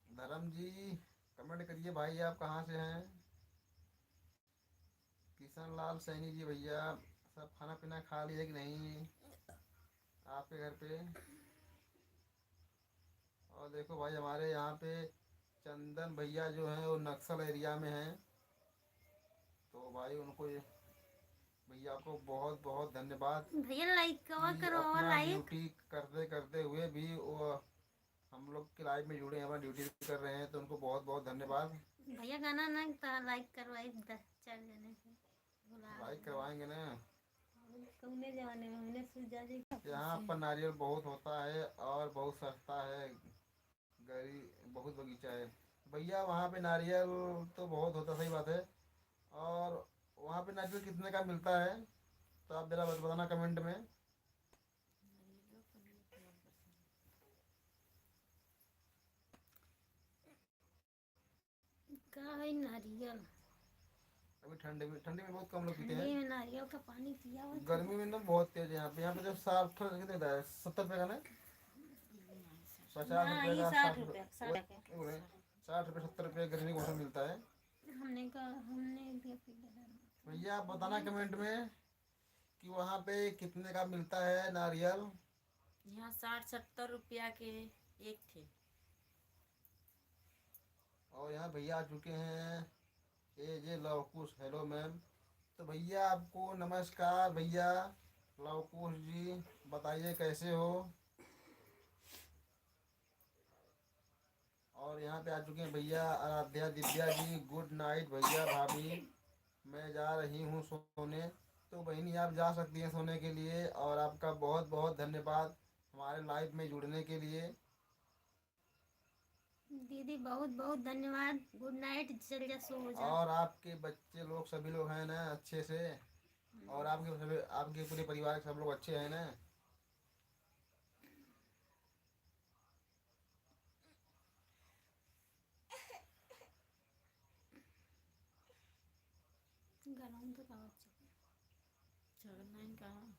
धर्म जी कमेंट करिए भाई आप कहाँ से हैं। किशन लाल सैनी जी भैया सब खाना पीना खा लिए कि नहीं आपके घर पे। और देखो भाई हमारे यहाँ पे चंदन भैया जो हैं वो नक्सल एरिया में हैं, तो भाई उनको भैया को बहुत बहुत धन्यवाद भैया लाइक कि करो अपना लाइक। ड्यूटी करते करते हुए भी वो हम लोग के लाइव में जुड़े हैं, अपना ड्यूटी कर रहे हैं, तो उनको बहुत बहुत धन्यवाद। भैया गाना ना लाइक करवाई 4 जने से लाइक करवाएंगे ना। कौने जमाने में हमने सुजा जी यहाँ पर नारियल बहुत होता है और बहुत सस्ता है, गरीब बहुत बगीचा है भैया वहाँ पे नारियल तो बहुत होता, सही बात है। और वहाँ पे नारियल कितने का मिलता है तो आप मेरा बताना कमेंट में। का है नारियल। अभी ठंडी में बहुत कम लोग पीते ठंडी हैं, में नारियल का पानी पिया हुआ। गर्मी में ना बहुत तेज है यहाँ पे। यहाँ पे जो 60 कितने का है, 70 रुपये का ना, 50 हाँ रुपये ये का 60 60 रुपये 60 का 60 रुपये 70 रुपये गर्मी का मौसम मिलता है। हमने भी पी लिया। भैया आप बताना कमेंट में कि वहाँ पे कितने का मिलता है नारियल। यहाँ 60-70 रुपया के एक थे। और यहाँ भैया आ चुके हैं ये लवकुश। Hello ma'am. तो भैया आपको नमस्कार भैया लवकुश जी, बताइए कैसे हो। और यहाँ पे आ चुके हैं भैया आराध्या दिव्या जी। गुड नाइट भैया भाभी, मैं जा रही हूँ सोने। तो बहनी आप जा सकती हैं सोने के लिए। और आपका बहुत बहुत धन्यवाद हमारे लाइव में जुड़ने के लिए। दीदी बहुत बहुत धन्यवाद। गुड नाइट, चल जा सो जा। और आपके बच्चे लोग सभी लोग हैं ना अच्छे से। और आपके पूरे परिवार के सब लोग अच्छे हैं ना। गरम तो कहाँ जगन्नाथ कहाँ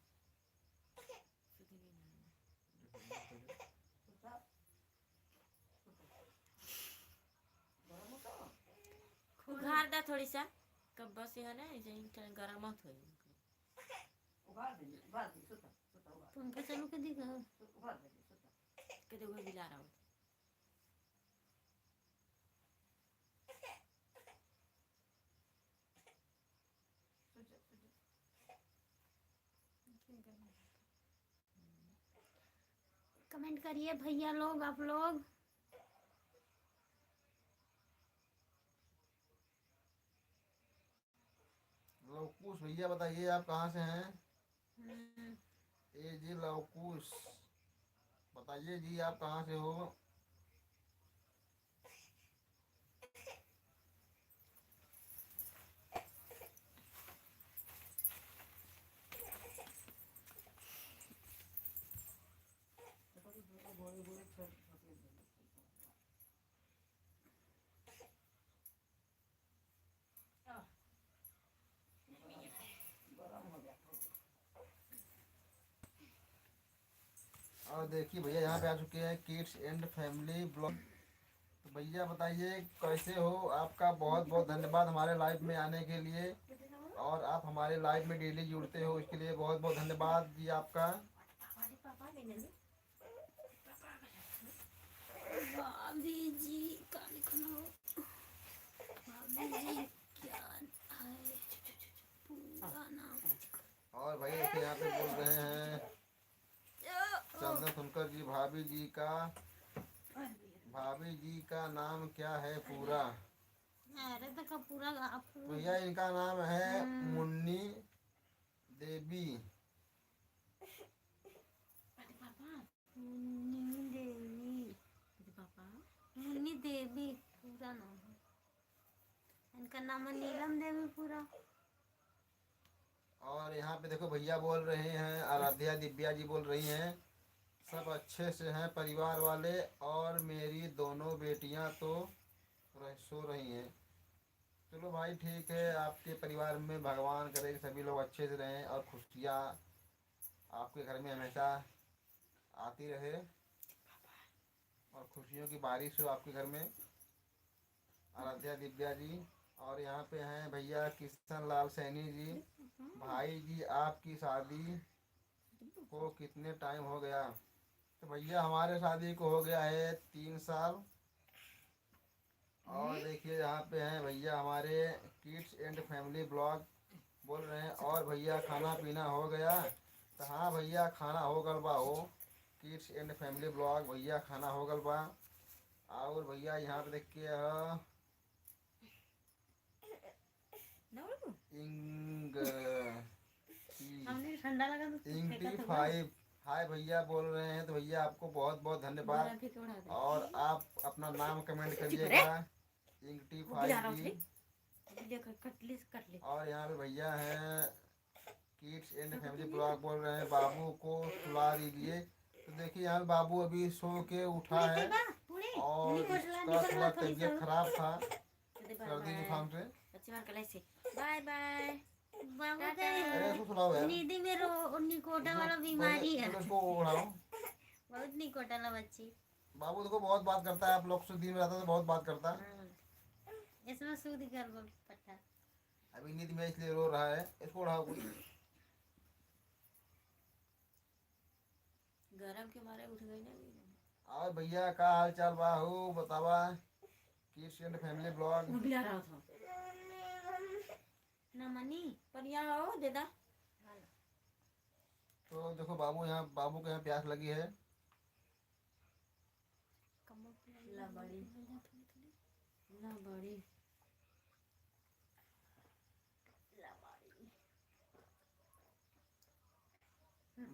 उघार दा थोड़ी सा कब बस है ना जहीं गरम मत हो पंखा चालू कर दी का? के देखो बिला रहा हूँ। कमेंट करिए भैया लोग, आप लोग। लवकुश भैया बताइए आप कहाँ से हैं। हम्म, ए जी लवकुश बताइए जी आप कहाँ से हो। और देखिए भैया यहाँ पे आ चुके हैं किड्स एंड फैमिली ब्लॉग। तो भैया बताइए कैसे हो। आपका बहुत बहुत धन्यवाद हमारे लाइव में आने के लिए। और आप हमारे लाइव में डेली जुड़ते हो, इसके लिए बहुत बहुत धन्यवाद जी आपका। भाभी जी का लिखना हो। भाभी जी क्या है पूरा नाम? और भाई देखिए यहाँ पे बोल रहे हैं चंदन सुनकर जी, भाभी जी का नाम क्या है पूरा। अरे तो का पूरा आप भैया इनका नाम है मुन्नी देवी। मुन्नी देवी। पापा मुन्नी देवी पूरा नाम है। इनका नाम है नीलम देवी पूरा। और यहाँ पे देखो भैया बोल रहे हैं, आराध्या दिव्या जी बोल रही हैं सब अच्छे से हैं परिवार वाले। और मेरी दोनों बेटियां तो सो रही हैं। चलो भाई ठीक है, आपके परिवार में भगवान करे कि सभी लोग अच्छे से रहें और खुशियाँ आपके घर में हमेशा आती रहे और खुशियों की बारिश हो आपके घर में। आराध्या दिव्या जी। और यहाँ पे हैं भैया किशन लाल सैनी जी। भाई जी आपकी शादी को कितने टाइम हो गया। तो भैया हमारे शादी को हो गया है 3 साल। और देखिए यहाँ पे हैं भैया हमारे किड्स एंड फैमिली ब्लॉग बोल रहे हैं। और भैया खाना पीना हो गया। तो हाँ भैया खाना हो गल बा हो। किड्स एंड फैमिली ब्लॉग भैया खाना हो गल बा। और भैया यहाँ पे देखिए इंग हमने ठंडा लगा तो फेंका था बस। 5 हाय भैया बोल रहे हैं। तो भैया आपको बहुत बहुत धन्यवाद। बड़ा फेंक उड़ा दे। और आप अपना नाम कमेंट करिएगा इंगटी बिला रहा हूँ 5 जी। वीडियो कट ले। और यहाँ पे भैया हैं किड्स एंड फैमिली ब्लॉग बोल रहे हैं बाबू को सुला दीजिए। तो देखिए यहाँ पे बाबू अभी सो के उठा है और इसका थोड़ा तबीयत खराब था सर्दी जुकाम से। अच्छी बात कल से बाय बाय। बाबू अरे इसको सुलाओ यार। नींद में निकोटा वाला बीमारी है। पहले इसको उड़ाओ। बहुत निकोटा वाला बच्ची। बाबू देखो बहुत बात करता है, आप लोग से दिन में रहता है तो बहुत बात करता है। इसमें सूद कर बोल पट्टा। अभी नींद में इसलिए रो रहा है, इसको उठाओ कोई। गरम के मारे उठ गई ना। और भैया का हाल चाल बा हो बतावा। Christian family blog. उठला रहा था ना मनी पर यहाँ आओ देदा। तो देखो बाबू यहाँ, बाबू के यहाँ प्यास लगी है। ला बड़ी ला बड़ी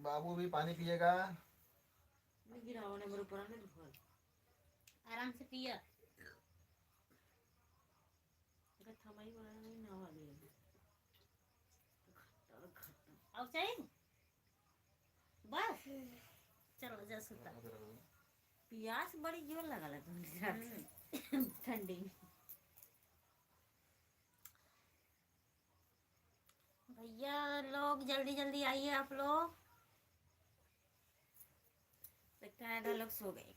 बाबू भी पानी पिएगा। मैं गिराओ ने मेरे ऊपर आने दो। आराम से पिया। अगर थमाई वाला नहीं ना वाली है खट्टा खट्टा अब चाहिए बस चलो जा सुता। प्यास बड़ी जोर लगा ठंडी। भैया लोग जल्दी जल्दी आइए आप लोग। लगता है आधा लोग सो गए।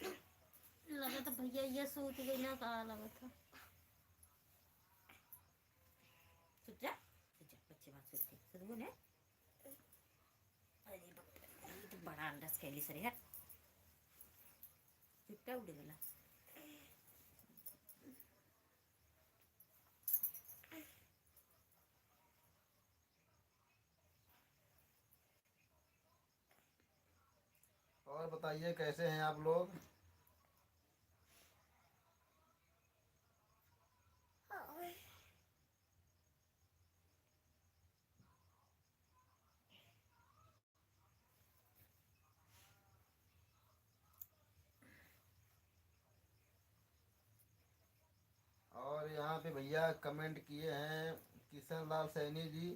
लगा था भैया ये सूत गई ना, कहा लगा था। सुत जा बच्चे बात सुनते सदगुन है। अरे बाप रे, ये तो बड़ा अंडस कैली सर है। चुपटा उड़ गला। और बताइए कैसे हैं आप लोग। और यहाँ पे भैया कमेंट किए हैं किशन लाल सैनी जी,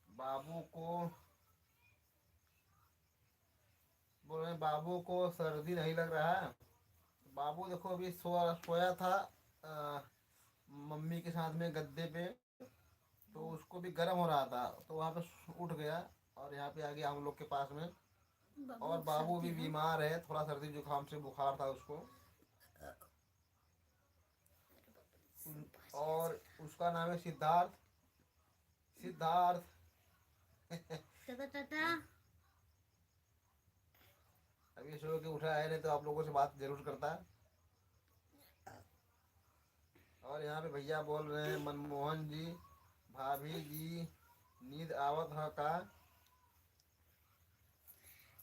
बाबू को बोल रहे हैं बाबू को सर्दी नहीं लग रहा है। बाबू देखो अभी सोया था मम्मी के साथ में गद्दे पे, तो उसको भी गर्म हो रहा था तो वहाँ पे उठ गया और यहाँ पे आ गया हम लोग के पास में। और बाबू भी बीमार है, थोड़ा सर्दी जुकाम से बुखार था उसको। और उसका नाम है सिद्धार्थ। सिद्धार्थ टाटा। अभी सो के उठा है, नहीं तो आप लोगों से बात जरूर करता है। और यहाँ पे भैया बोल रहे हैं मनमोहन जी, भाभी जी नींद आवत है का।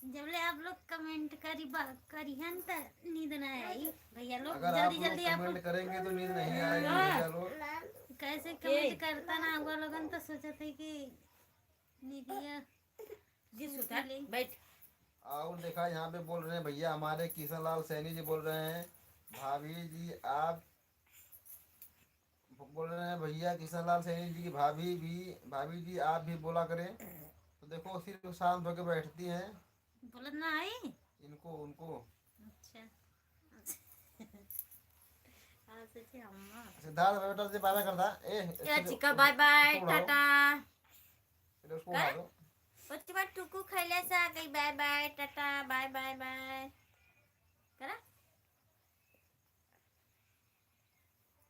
जबले आप लोग कमेंट करिहन त नींद ना आई भैया लोग। अगर आप जल्दी लोग जल्दी आप कमेंट करेंगे तो नींद नहीं आएगी भैया लोग। कैसे कमेंट करता ना हुआ लोगन तो सोचा थे कि नींदिया जी सुता बैठ। और देखा यहाँ पे बोल रहे हैं भैया हमारे किशन लाल सैनी जी बोल रहे हैं भाभी जी आप बोल रहे हैं भैया किशन लाल सैनी जी की भाभी जी आप भी बोला करें। तो देखो सिर्फ शांत होकर बैठती हैं। बोलत ना आई इनको उनको अच्छा। हाँ सच्ची अम्मा सिद्धार्थ बेटा से बाय करता या चिका बाय बाय उसको उड़ाओ। टाटा। फिर उसको उड़ा दो। बच्चे बात टुकू खैले से आ गई। Bye bye tata bye bye bye करा।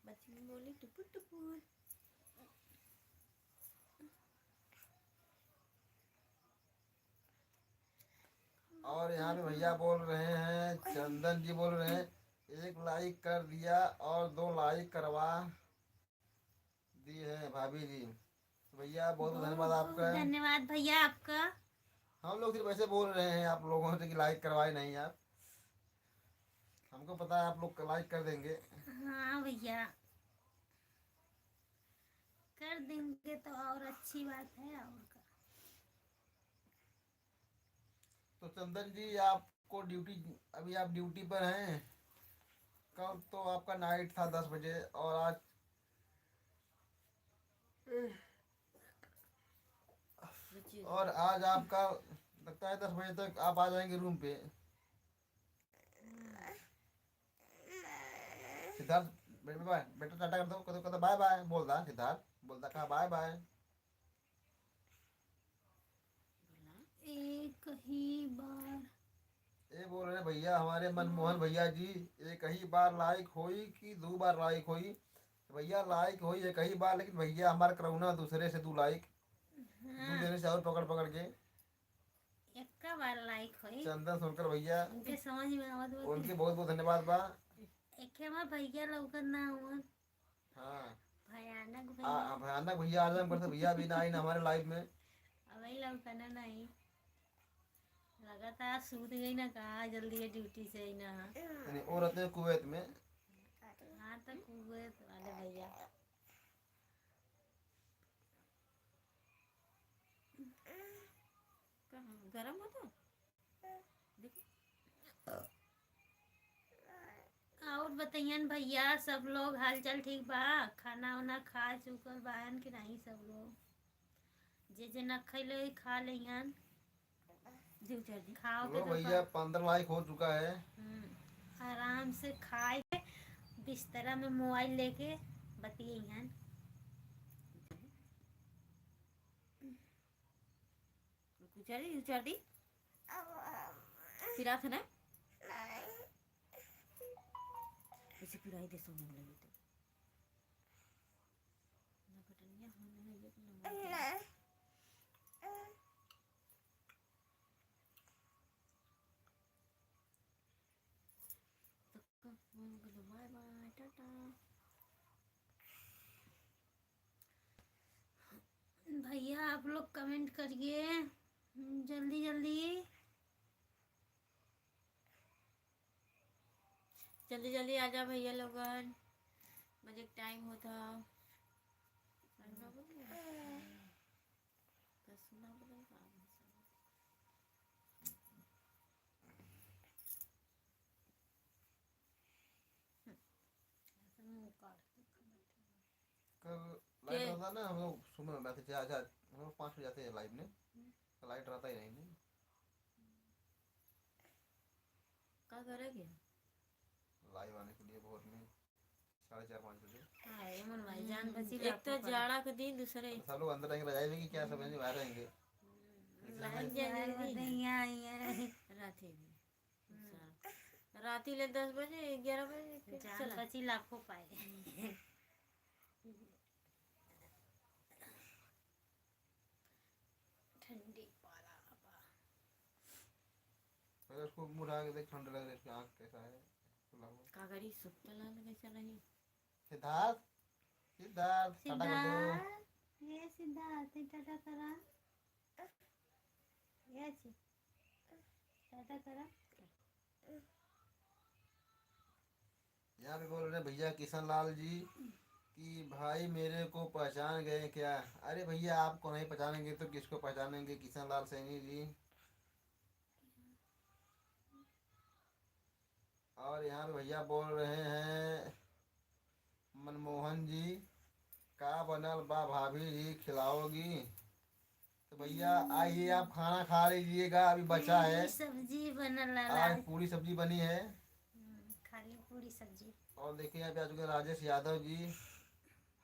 बच्ची बोली टुपुर टुपुर। और यहाँ पे भैया बोल रहे हैं चंदन जी बोल रहे हैं 1 लाइक कर दिया और 2 लाइक करवा दिए हैं भाभी जी। भैया बहुत बहुत धन्यवाद आपका। धन्यवाद भैया आपका। हम लोग सिर्फ ऐसे बोल रहे हैं आप लोगों से कि लाइक करवाए नहीं आप। हमको पता है आप लोग लाइक कर देंगे। हाँ भैया कर देंगे तो और अच्छी बात है। और का तो चंदन जी आपको ड्यूटी, अभी आप ड्यूटी पर हैं। कल तो आपका नाइट था 10 बजे और आज आपका लगता है 10 बजे तक आप आ जाएंगे रूम पे। सिद्धार्थ बेटा टाटा कर दो, कहता बाय बाय बोलता सिद्धार्थ, बोलता कहा बाय बाय। एक ही बार ये बोल रहे रहे भैया हमारे मनमोहन भैया जी, एक ही बार लाइक हुई कि 2 बार लाइक हुई? तो भैया लाइक हुई एक ही बार, लेकिन भैया हमारे करुणा दूसरे से 2 लाइक, 2 जने से और पकड़ पकड़ के। एक का बार लाइक होई चंदन सोनकर भैया, उनके समझ में आवत बा उनके बहुत बहुत धन्यवाद बा। एक हमार भैया लौकत ना हुआ हाँ भयानक भैया भयानक भैया आजमगढ़ से भैया भी ना आई ना हमारे लाइव में। अबे लौकना नहीं लगातार सूत गई ना कहा जल्दी है ड्यूटी से ही ना यानी वो रहते हैं कुवैत में। हाँ तक हुए वाले भैया कहाँ गरम होता देखो। और बताइए भैया सब लोग हाल चाल ठीक बा खाना वाना खा चुकल बाहन कि नहीं सब लोग जे ना खैले खा लिहन दो चार दिन खाओ लो के भैया 15 लाइक हो चुका है। आराम से खाए के बिस्तरा में मोबाइल लेके बतियन दो चार दिन फिर था ना ऐसे फिर आई दे सोने लगी तो ना कटनिया होने लगी तो ना बाय बाय टाटा। भैया आप लोग कमेंट करिए जल्दी जल्दी जल्दी जल्दी आ जा भैया लोगन मुझे टाइम होता कल लाइट रहता ना हम लोग सुबह बैठे थे आज हम लोग 5 बजे जाते हैं लाइव में, लाइट रहता ही नहीं। क्या करेंगे लाइव आने के लिए भोर में 4:30-5 बजे। हाय मन भाईजान बची एक तो जाड़ा के दिन दूसरे सब लोग अंदर रहेंगे, रजाई में कि क्या सब रहेंगे, बाहर रहेंगे। लाइन जाएगी राती में राती ले 10 बजे 11 बजे जान बची लाखों पाए ठंडी पाला पहले उसको मुंह उठा के देख, ठंड लग रही है, उसकी आँख कैसा है खुला हुआ। कागरी सुप्तला कैसा नहीं सिद्धार्थ सिद्धार्थ टाटा कर दो। सिद्धार्थ ये सिद्धार्थ टाटा करा ये छी टाटा करा यहाँ पे बोल रहे हैं भैया किशन लाल जी कि भाई मेरे को पहचान गए क्या? अरे भैया आपको नहीं पहचानेंगे तो किसको पहचानेंगे किशन लाल सैनी जी। और यहाँ पे भैया बोल रहे हैं मनमोहन जी का बनल बा भाभी जी खिलाओगी? तो भैया आइए आप खाना खा लीजिएगा, अभी बचा है। सब्जी बनल आज पूरी सब्जी बनी है। खाली पूरी सब्जी। और देखिए यहाँ पे आ चुके हैं राजेश यादव जी।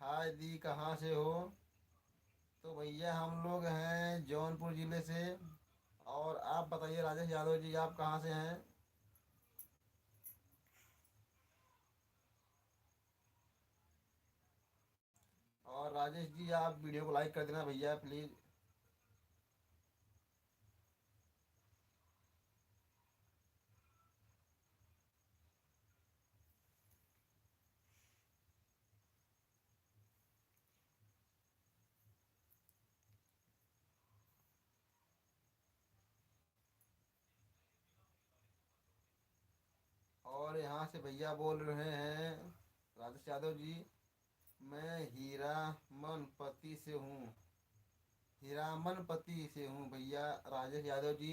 हाय दी कहाँ से हो? तो भैया हम लोग हैं जौनपुर ज़िले से। और आप बताइए राजेश यादव जी आप कहाँ से हैं? और राजेश जी आप वीडियो को लाइक कर देना भैया प्लीज़। और यहाँ से भैया बोल रहे हैं राजेश यादव जी मैं हीरामनपति से हूँ, हीरामनपति से हूँ भैया राजेश यादव जी।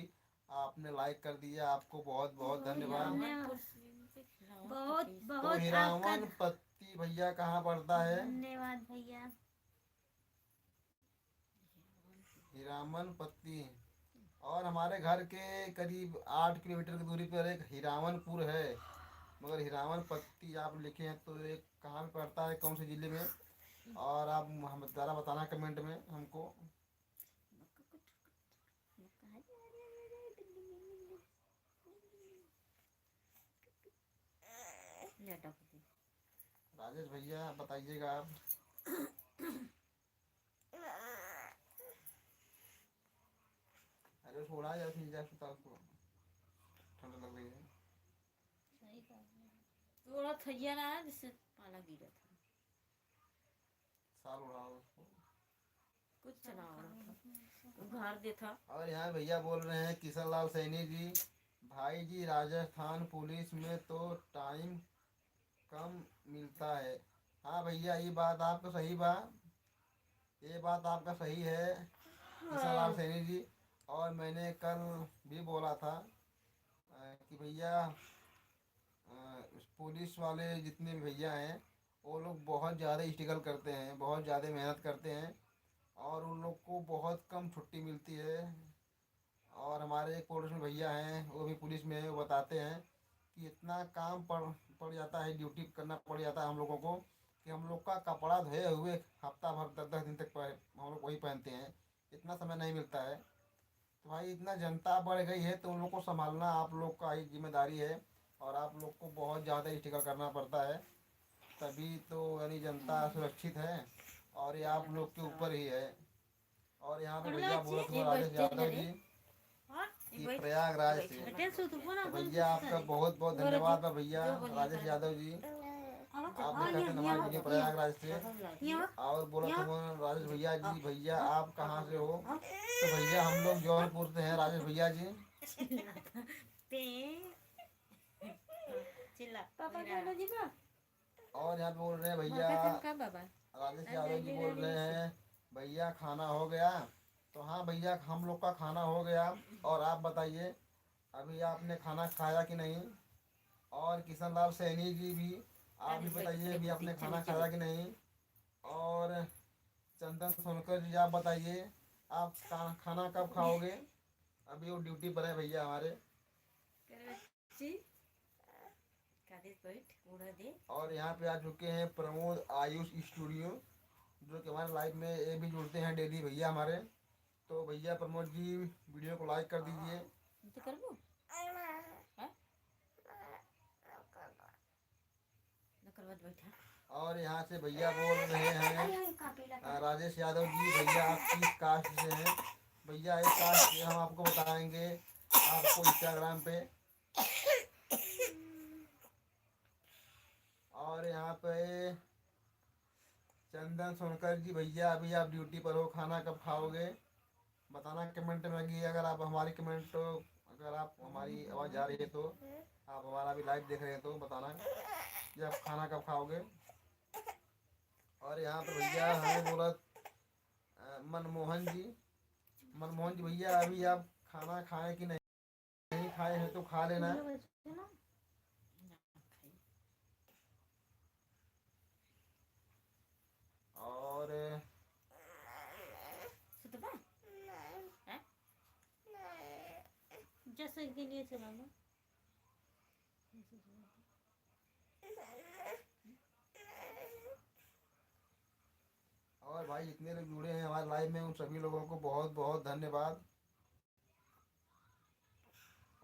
आपने लाइक कर दिया, आपको बहुत बहुत धन्यवाद। बहुत तो बहुत आपका हीरामनपति भैया कहाँ पड़ता है? धन्यवाद भैया। हीरामनपति और हमारे घर के करीब 8 किलोमीटर की दूरी पर एक हीरामनपुर है, मगर हीरामनपति आप लिखे हैं तो एक कहाँ पे पड़ता है, कौन से ज़िले में? और आप हम ज़रा बताना कमेंट में हमको। ले टपकी राजेश भैया बताइएगा आप। अरे थोड़ा या फिर जा सुता उसको, ठंड लग रही है। सही कहा आपने। थोड़ा थैया ना है जिससे पाला गिरा था, साल उड़ा उसको। कुछ ना हो रहा था, उघार दे था। और यहाँ भैया बोल रहे हैं किशन लाल सैनी जी, भाई जी राजस्थान पुलिस में तो टाइम कम मिलता है। हाँ भैया ये बात आपका सही बा, ये बात आपका सही है किशन लाल सैनी जी। और मैंने कल भी बोला था कि भैया पुलिस वाले जितने भी भैया हैं वो लोग बहुत ज़्यादा स्ट्रगल करते हैं, बहुत ज़्यादा मेहनत करते हैं और उन लोग को बहुत कम छुट्टी मिलती है। और हमारे एक पुलिस में भैया हैं, वो भी पुलिस में हैं, वो बताते हैं कि इतना काम पड़ जाता है, ड्यूटी करना पड़ जाता है हम लोगों को कि हम लोग का कपड़ा धोए हुए हफ्ता भर 10-10 दिन तक हम लोग वही पहनते हैं, इतना समय नहीं मिलता है। तो भाई इतना जनता बढ़ गई है तो उन लोग को संभालना आप लोग का ही जिम्मेदारी है और आप लोग को बहुत ज़्यादा स्ट्रगल करना पड़ता है, तभी तो यानी जनता सुरक्षित है और ये आप लोग के ऊपर ही है। और यहाँ पे भैया बोला था राजेश यादव जी कि प्रयागराज से, बेटे सो तू ना तो भैया आपका बहुत बहुत धन्यवाद है भैया राजेश यादव जी। आप देखा थे हमारे वीडियो प्रयागराज से और बोला था राजेश भैया जी भैया आप कहाँ से हो, तो भैया हम लोग जौनपुर से हैं राजेश भैया जी। चिल्ला पापा कहना जी बा और यहाँ पे बोल रहे हैं भैया बाबा राजेश यादव जी बोल रहे हैं भैया खाना हो गया। तो हाँ भैया हम लोग का खाना हो गया और आप बताइए अभी आपने खाना खाया कि नहीं। और किशन लाल सैनी जी भी आप भी बताइए अभी आपने खाना खाया कि नहीं। और चंदन सोनकर जी आप बताइए आप खाना कब खाओगे, अभी वो ड्यूटी पर है भैया हमारे। और यहाँ पे आ चुके हैं प्रमोद आयुष स्टूडियो जो कि हमारे लाइव में ये भी जुड़ते हैं डेली भैया हमारे। तो भैया प्रमोद जी वीडियो को लाइक कर दीजिए। तो कर दो बैठा। और यहाँ से भैया बोल रहे हैं राजेश यादव जी भैया आप किस कास्ट से हैं। भैया एक कास्ट हम आपको बताएंगे आपको इंस्टाग्राम पे। और यहाँ पे चंदन सोनकर जी भैया अभी आप ड्यूटी पर हो, खाना कब खाओगे बताना कमेंट में कि अगर आप हमारी कमेंट अगर आप हमारी आवाज़ जा रही है तो आप हमारा भी लाइव देख रहे हैं तो बताना कि आप खाना कब खाओगे। और यहाँ पर भैया हमें बोला मनमोहन जी भैया अभी आप खाना खाएं कि नहीं खाए हैं तो खा लेना। और जैसे के लिए चला लो और भाई जितने लोग जुड़े हैं हमारे लाइव में उन सभी लोगों को बहुत बहुत धन्यवाद।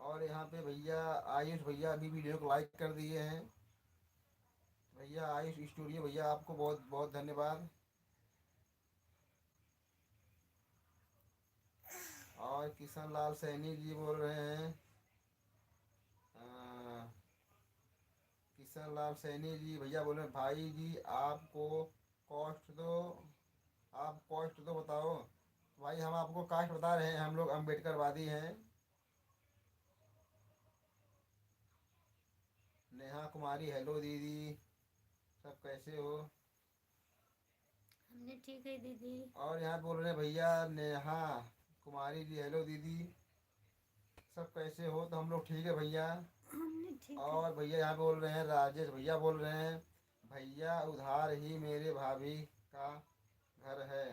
और यहाँ पे भैया आयुष भैया अभी वीडियो को लाइक कर दिए हैं। भैया आयुष स्टूडियो भैया आपको बहुत बहुत धन्यवाद। और किशन लाल सैनी जी बोल रहे हैं किशन लाल सैनी जी भैया बोल रहे हैं भाई जी आपको कॉस्ट दो, आप कॉस्ट तो बताओ। भाई हम आपको कास्ट बता रहे हैं, हम लोग अम्बेडकरवादी हैं। नेहा कुमारी हेलो दीदी सब कैसे हो। हमने ठीक है दीदी। और यहाँ बोल रहे हैं भैया नेहा कुमारी जी हेलो दीदी सब कैसे हो, तो हम लोग ठीक है भैया। हमने ठीक है। और भैया यहाँ बोल रहे हैं राजेश भैया बोल रहे हैं भैया उधार ही मेरे भाभी का घर है।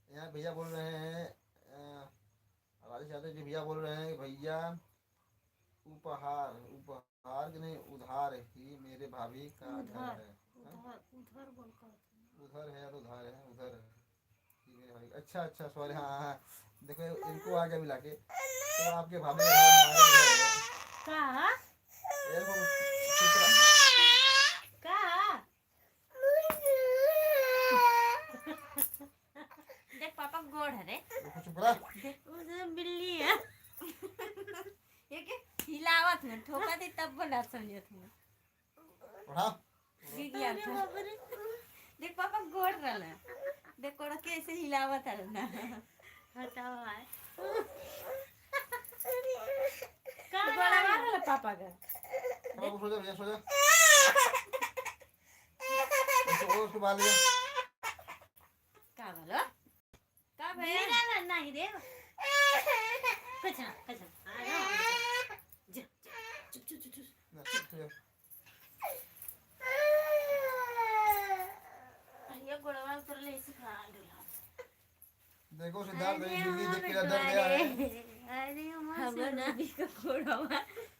यहाँ भैया बोल रहे हैं राजेश यादव जी भैया बोल रहे हैं भैया उपहार उपहार कि नहीं उधार ही मेरे भाभी का घर है। उधर बोल कर उधर है और उधार है उधर ही मेरे भाभी। अच्छा अच्छा सॉरी हाँ हाँ देखो इनको आगे मिला के तो आपके भाभी का घर हमारे घर है। कहा ये देखो चुप रहा। कहा देख पापा गोड़ है रे, देखो चुप रहा। उधर बिल्ली है। ये के हिलावत में ठोका दी तब बना समझत हूँ। उठा। गिर गया अरे था। बाप रे। देख पापा गोड़ रहला, देख कोड़ा कैसे हिलावत है ना। हटाओ भाई। गोड़ा मार रहा पापा का। अब सो जा भैया सो जा। उसको बाल लिया। का बोलो? का भैया? मेरा नहीं रे। कचरा कचरा। आ जाओ। जा चुप चुप चुप चुप। ना, सो जा। ये गोड़वा उतर ले इसे खा डुला। देखो सिद्धार्थ भाई बिल्ली देख के डर गया है। अरे हमर नबी का गोड़वा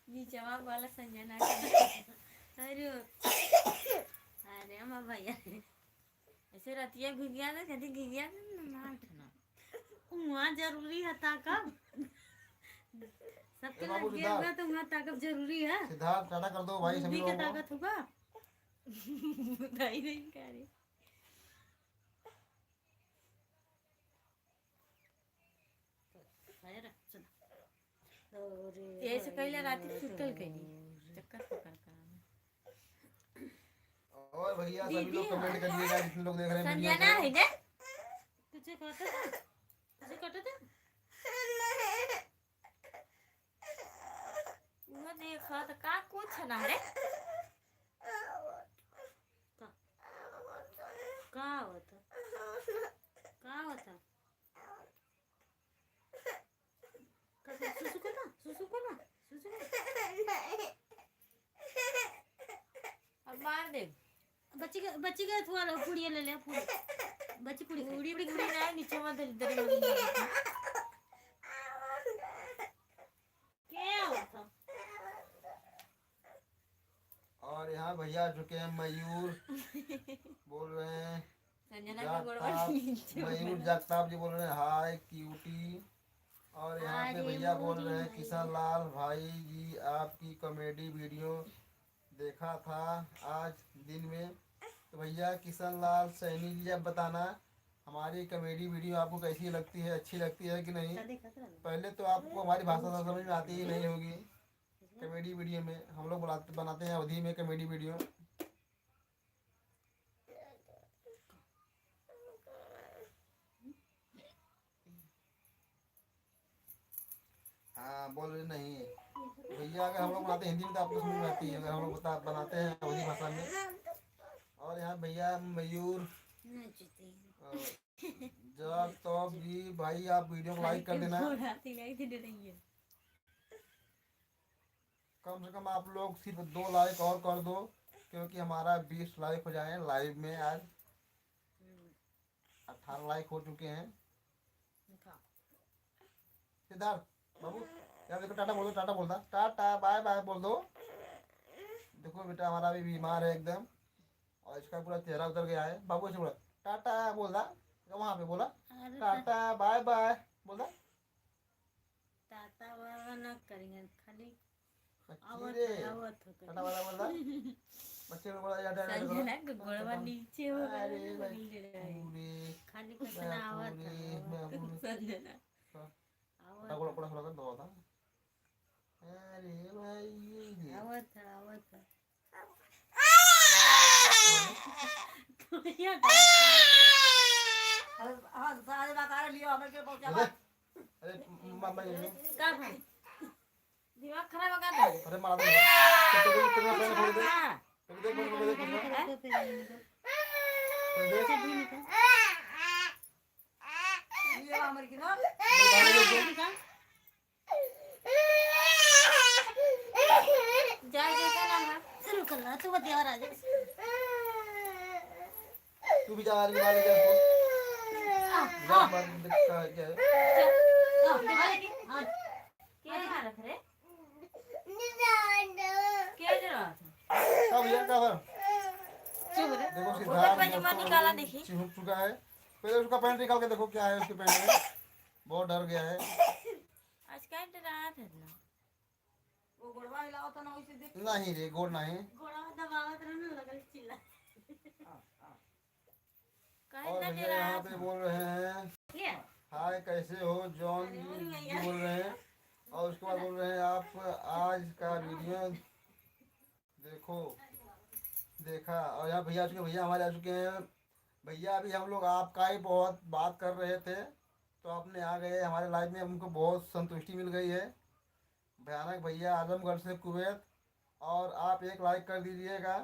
बीचवा वाला संजना का। अरे अरे माँ भैया ऐसे रतिया घुगिया ना कभी घुगिया ना उठना। वहाँ जरूरी है ताकब। सबके बाबू लग गया सिद्धार्थ। होगा तो वहाँ ताकब जरूरी है। सिद्धार्थ टाटा कर दो भाई सभी बुद्धि का लोगों को। ताकत होगा। नहीं करे। अरे सुन। ऐसे कहले राती सुतल कहीं चक्कर पकड़ कर। और भैया सभी लोग कमेंट करिएगा जितने लोग देख रहे हैं वीडियो संजना है को। ना? तुझे काटा था? तुझे काटा था? वो देखा तो का कुछ ना रे। कहाँ होता? कहाँ होता? सुसु करना, सुसु करना, सुसु करना। अब मार दे। बच्ची का थोड़ा पूड़िया ले ले पूड़ी। बच्ची पूड़ी खाए। पूरी पूरी ना नीचे मत दर दर। क्या होता? और यहाँ भैया आ चुके हैं मयूर बोल रहे हैं। संजना का गोड़वा जागताप नीचे मयूर जागताप जी बोल रहे हैं हाय क्यूटी। और यहाँ पे अरे भैया बोल मोरी रहे हैं भाई। किशन लाल भाई जी आपकी कॉमेडी वीडियो देखा था आज दिन में। तो भैया किशन लाल सैनी जी अब बताना हमारी कॉमेडी वीडियो आपको कैसी लगती है, अच्छी लगती है कि नहीं। पहले तो आपको हमारी भाषा समझ में आती ही नहीं होगी। कॉमेडी वीडियो में हम लोग बनाते हैं अवधि में कॉमेडी वीडियो। हाँ बोल रहे नहीं भैया अगर हम लोग बनाते हैं हिंदी में तो आपको समझ में आती है। अगर हम लोग बनाते हैं अवधि भाषा में। और यहाँ भैया मयूर जब तो जी भाई आप वीडियो को लाइक कर देना। कम से कम आप लोग सिर्फ 2 लाइक और कर दो क्योंकि हमारा 20 लाइक हो जाए लाइव में। आज 18 लाइक हो चुके हैं। सिद्धार्थ बाबू यार देखो टाटा बोल दो। टाटा बोल दो। टाटा बाय बाय बोल दो। देखो बेटा हमारा भी बीमार है एकदम और इसका पूरा चेहरा उतर गया है। बाबू ऐसे बोला टाटा बोल दा। वहाँ पे बोला टाटा बाय बाय बोल दा। टाटा बाबा ना करेंगे खाली बच्ची रे टाटा बाय बोल दा। बच्चे को बोला यार संजना का गोड़वा नीचे हो गया। अरे भाई पूरे खाली पसना आवत संजना टाटा बोला पड़ा कर दो था। अरे भाई आवत अरे मामा ये का भाई दिमाग खराब हो गया। अरे मार दे कितने कितने पैसे छोड़ दे कितने ये हमर की ना जा क्या नाम है? शुरू कर ला तू बतिया राजा। तू भी जा रही वाले क्या जा बंद का क्या है। क्या हालत रे? क्या जरा का भैया का सर चुप रे। देखो ऊपर पजामा निकाला देखी। चिपक चुका है। पहले उसका पैंट निकाल के देखो क्या है उसके पैंट में। बहुत डर गया है। आज क्या डरा था ना वो गोड़वा हिलाओ तो ना वैसे देख। नहीं रे गोड़ नहीं। घोड़ा दबावत रहने लगल चिल्ला। कहे और ना भैया डराया यहाँ पे था बोल रहे हैं क्या हाय कैसे हो जॉन जी बोल रहे हैं। और उसके बाद बोल रहे हैं आप आज का वीडियो देखो देखा। और यहाँ भैया आ चुके भैया हमारे आ चुके हैं। भैया अभी हम लोग आपका ही बहुत बात कर रहे थे तो आपने आ गए हमारे लाइफ में, हमको बहुत संतुष्टि मिल गई है। भयानक भैया आजमगढ़ से कुवैत। और आप एक लाइक कर दीजिएगा।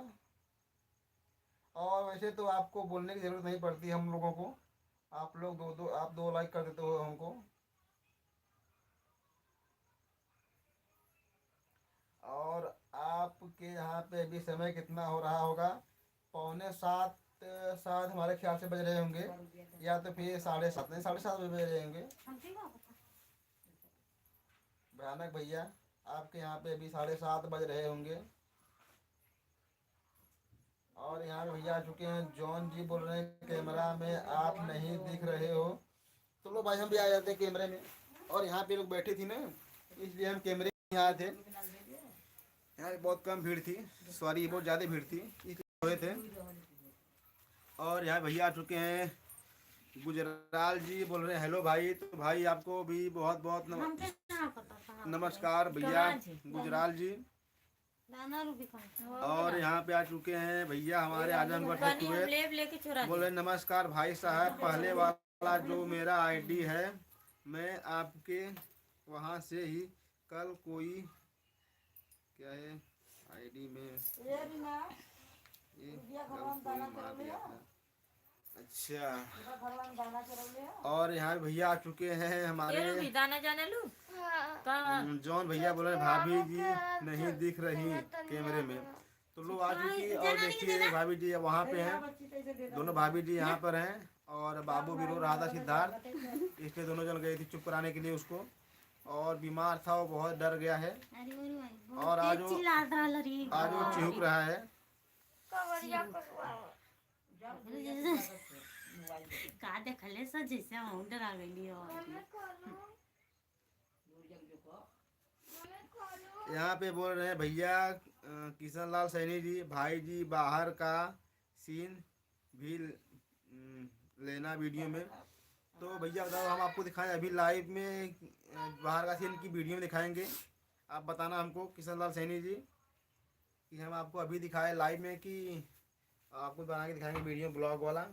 और वैसे तो आपको बोलने की ज़रूरत नहीं पड़ती हम लोगों को, आप लोग आप 2 लाइक कर देते हो हमको। और आपके यहाँ पे अभी समय कितना हो रहा होगा? 6:45 7 हमारे ख्याल से बज रहे होंगे, या तो फिर 7:30 नहीं 7:30 बज रहे होंगे। हमसे क्या पता। भयानक भैया आपके यहाँ पे अभी 7:30 बज रहे होंगे। और यहाँ पे भैया आ चुके हैं। जॉन जी बोल रहे हैं कैमरा में आप नहीं दिख रहे हो। तो लो भाई हम भी आ जाते हैं कैमरे में। और यहाँ पे लोग बैठे थी ना इसलिए हम कैमरे में आए थे। यहाँ पे बहुत कम भीड़ थी, सॉरी बहुत ज़्यादा भीड़ थी इसलिए हुए थे। और यहाँ भैया आ चुके हैं। गुजराल जी बोल रहे हैं हेलो भाई। तो भाई आपको भी बहुत बहुत हमसे क्या पता था। नमस्कार भैया कहाँ जी? गुजराल जी। दाना रूपी कहाँ। और यहाँ पे आ चुके हैं भैया हमारे आजमगढ़ से पानी हम कुवैत। लेके चुरा बोले नमस्कार भाई साहब, पहले वाला जो मेरा आईडी है मैं आपके वहाँ से ही कल कोई क्या है आईडी में ये भी ना ये रुपया कल भगवान कोई दाना मार चढ़ौले दिया है। था। अच्छा भगवान दाना चढ़ौले है। और यहाँ भैया आ चुके हैं हमारे ये भी दाना जाने लू कहाँ जॉन भैया बोले भाभी जी नहीं दिख रही कैमरे में। तो लोग आ चुकी। और देखिए भाभी जी वहाँ पे हैं, बच्ची कैसे दे दोनों भाभी जी यहाँ पर हैं। और बाबू भी रो रहा था सिद्धार्थ, इसलिए दोनों जन गए थे चुप कराने के लिए उसको। और बीमार था वो, बहुत डर गया है। अरे ओरे भाई और आज बहुत वो चिल्ला रहा लड़ी। आज वो चिहुक रहा है। का देखले सर जैसे हम डरा गई हो। यहाँ पे बोल रहे हैं भैया किशन लाल सैनी जी भाई जी बाहर का सीन भी लेना वीडियो में। तो भैया बताओ हम आपको दिखाएं अभी लाइव में बाहर का सीन की वीडियो में दिखाएंगे। आप बताना हमको किशन लाल सैनी जी कि हम आपको अभी दिखाएं लाइव में कि आपको बना के दिखाएंगे वीडियो ब्लॉग वाला।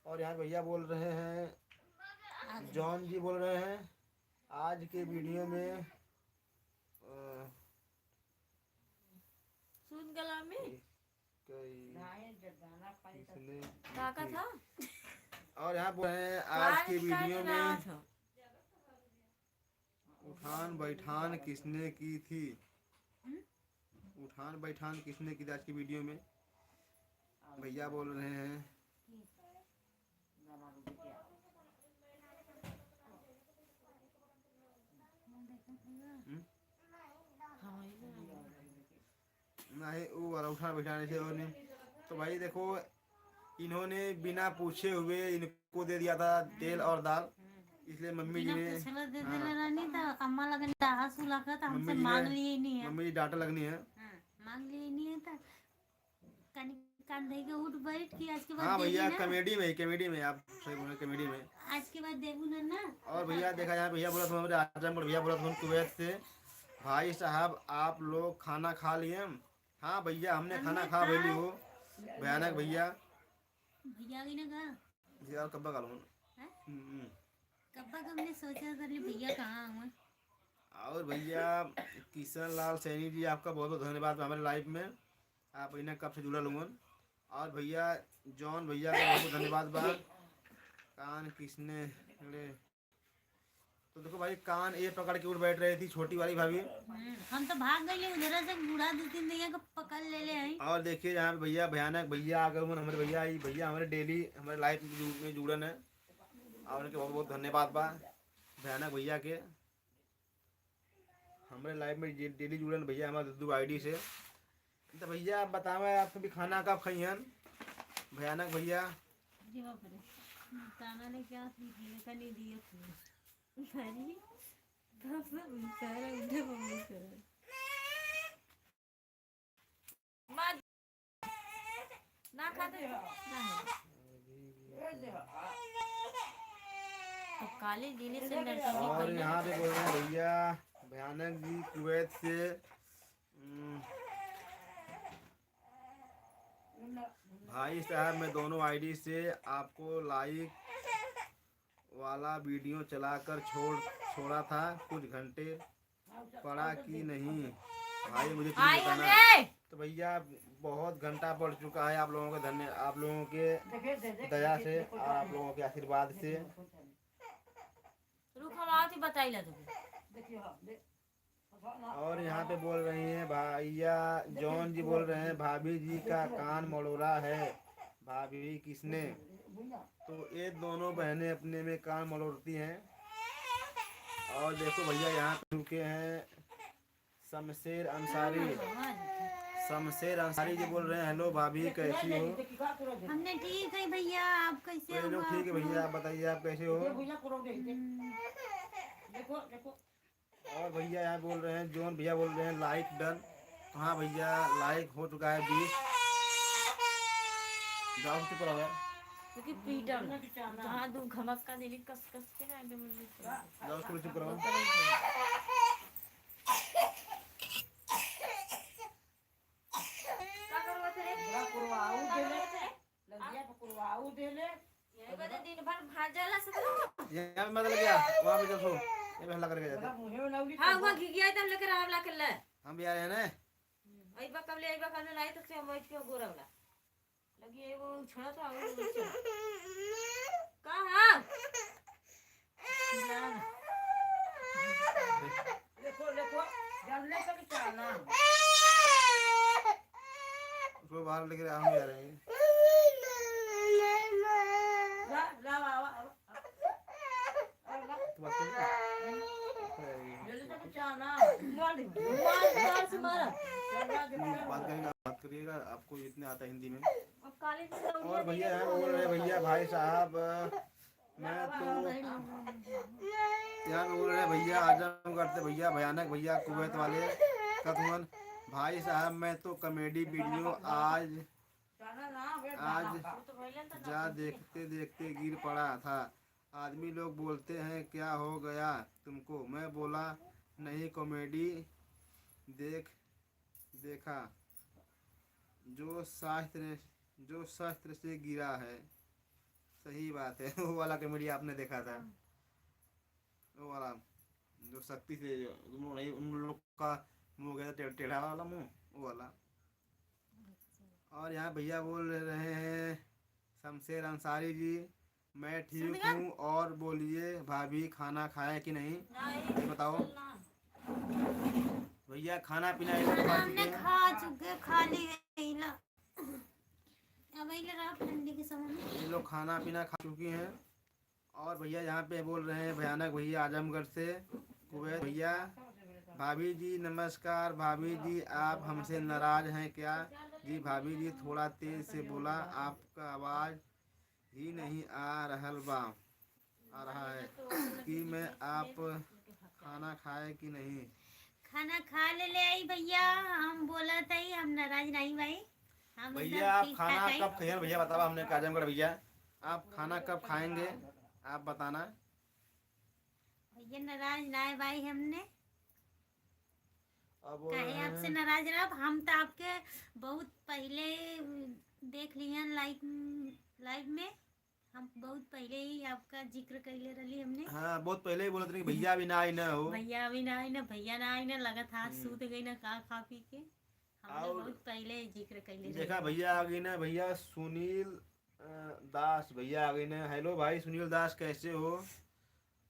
और यहाँ भैया बोल रहे हैं जॉन जी बोल रहे हैं आज के वीडियो में सुन गला में किसने काका था और यहाँ बोल रहे हैं आज के वीडियो में था उठान बैठान किसने की थी। उठान बैठान किसने की थी आज की वीडियो में भैया बोल रहे हैं। नहीं वो वाला उठान बैठाने से और नहीं। तो भाई देखो इन्होंने बिना पूछे हुए इनको दे दिया था तेल और दाल, इसलिए मम्मी जी ने पिछला दे देला रानी तो अम्मा लगन दास लगा तो हमसे मम्मी जी मांग ने लिए नहीं है। मम्मी जी डांटा लगनी है। हाँ, मांग लिए नहीं है तो कनी कंधे के उठ बैठ के आज के हाँ बाद भैया देगी ना। कॉमेडी में आप सही बोले कॉमेडी में। आज के बाद देबू ना। और भैया देखा यहाँ भैया बोला था हमारे आजमगढ़ भैया बोला था कुवैत से भाई साहब आप लोग खाना खा लिए। हाँ भैया हमने खाना खा भैली हो। भयानक भैया भैया की ना कहा भैया कब्बा खा लो। हैं? कब तक हमने सोचा था कि भैया कहाँ हुए। और भैया किशन लाल सैनी जी आपका बहुत बहुत धन्यवाद हमारे लाइफ में, आप इन्हें कब से जुड़ा लूँगा। और भैया जॉन भैया का बहुत बहुत धन्यवाद बा। कान किसने ले तो देखो भाई कान ये पकड़ के उठ बैठ रही थी छोटी वाली भाभी। हम तो भाग गए उधर से बूढ़ा 2-3 भैया को पकड़ ले आई। और देखिए यहाँ पे भैया भयानक भैया आकर हमारे भैया आई भैया हमारे डेली हमारे लाइफ में जुड़न है। और उनके बहुत बहुत धन्यवाद बा भयानक भैया के हमारे लाइफ में डेली जुड़न भैया हमारे दुद्दू आईडी से। तो भैया आप बताओ आप कभी खाना कब खाइयन भयानक भैया। जी बाप रे ताना ने क्या सीखने का नहीं दिया फोन अरे तब से बेचारा उठे मम्मी कर माँ ना खाते ना तो काले दिने से नटंगी और पहले यहाँ पे बोल रहे हैं भैया भयानक जी कुवैत से भाई साहब मैं दोनों आईडी से आपको लाइक वाला वीडियो चलाकर छोड़ा था, कुछ घंटे पड़ा कि नहीं भाई मुझे प्लीज आई बताना। हमें तो भैया बहुत घंटा पड़ चुका है, आप लोगों के धन्य आप लोगों के दया से और आप लोगों के आशीर्वाद से। रुक हम आओ बताई ला तुझे और यहाँ पे बोल रही हैं भैया जॉन जी बोल रहे हैं भाभी जी का कान मड़ोड़ा है। भाभी किसने? तो ये दोनों बहनें अपने में कान मड़ोड़ती हैं। और देखो भैया यहाँ पे रुके हैं शमशेर अंसारी। शमशेर अंसारी जी बोल रहे हैं हेलो भाभी कैसी हो? हमने ठीक है भैया, आप कैसे तो ये लोग हो? ठीक है भैया, आप बताइए आप कैसे हो? और भैया यहाँ बोल रहे हैं जोन भैया बोल रहे हैं लाइक डन। तो हाँ भैया लाइक हो चुका है 20। जाओ चुप रहो यार, क्योंकि पीटर जहाँ दू घमक्का देली कस कस के ना एकदम जाओ थोड़ी चुप रहो। दिन भर भाजला से यहाँ पे मत लग गया, वहाँ पे देखो ये भी हल्ला करके जाते हैं। हाँ वहाँ घी गया तब लेकर आव ला कर ले हम भी आ रहे हैं ना। अइबा कब ले अइबा कब लाई तो से हम बैठ के गोरा वाला लगी एगो छोड़ा था और कहाँ उसको बाहर लेकर हम भी आ रहे हैं। तो बात बात करिएगा, आपको इतने आता है हिंदी में। और भैया यहाँ बोल रहे हैं भैया भाई साहब मैं तो यहाँ बोल रहे हैं भैया आजमगढ़ से भैया भयानक भैया कुवैत वाले कथमन भाई साहब मैं तो कॉमेडी वीडियो आज जा देखते देखते गिर पड़ा था। आदमी लोग बोलते हैं क्या हो गया तुमको? मैं बोला नहीं कॉमेडी देखा जो शास्त्र से गिरा है। सही बात है वो वाला कॉमेडी आपने देखा था, वो वाला जो शक्ति से नहीं उन लोग का मुंह गया टेढ़ा वाला मुंह, वो वाला। और यहाँ भैया बोल रहे हैं शमशेर अंसारी जी मैं ठीक हूँ। और बोलिए भाभी खाना खाया कि नहीं ये बताओ भैया। खाना पीना हमने खा चुके, खा ली गई ला अब ठंडी के समय में ये लोग खाना पीना खा चुकी हैं। और भैया यहाँ पे बोल रहे हैं भयानक भैया आजमगढ़ से कुवैत भैया भाभी जी नमस्कार। भाभी जी आप हमसे नाराज हैं क्या? जी भाभी जी थोड़ा तेज से बोला, आपका आवाज़ ही नहीं आ रहा है कि मैं आप खाना खाए कि नहीं? खाना खा ले आई भैया, हम बोला था ही हम नाराज नहीं भाई। हम भैया आप खाना कब खाएंगे? भैया बताओ हमने आजमगढ़ भैया आप खाना कब खाएंगे आप बताना। भैया नाराज ना है भाई, हमने अब कहे आपसे नाराज रहा। हम तो आपके बहुत पहले देख लिए लाइव में, हम बहुत पहले ही आपका जिक्र कैले रही हमने। हाँ बहुत पहले ही बोलते थे कि भैया भी ना आई ना हो, भैया भी ना आई ना, भैया ना आई ना, लगा था सूत गई ना खा पी के। हमने बहुत पहले जिक्र कैले देखा भैया आ गई ना। भैया सुनील दास भैया आ गई ना। हेलो भाई सुनील दास कैसे हो?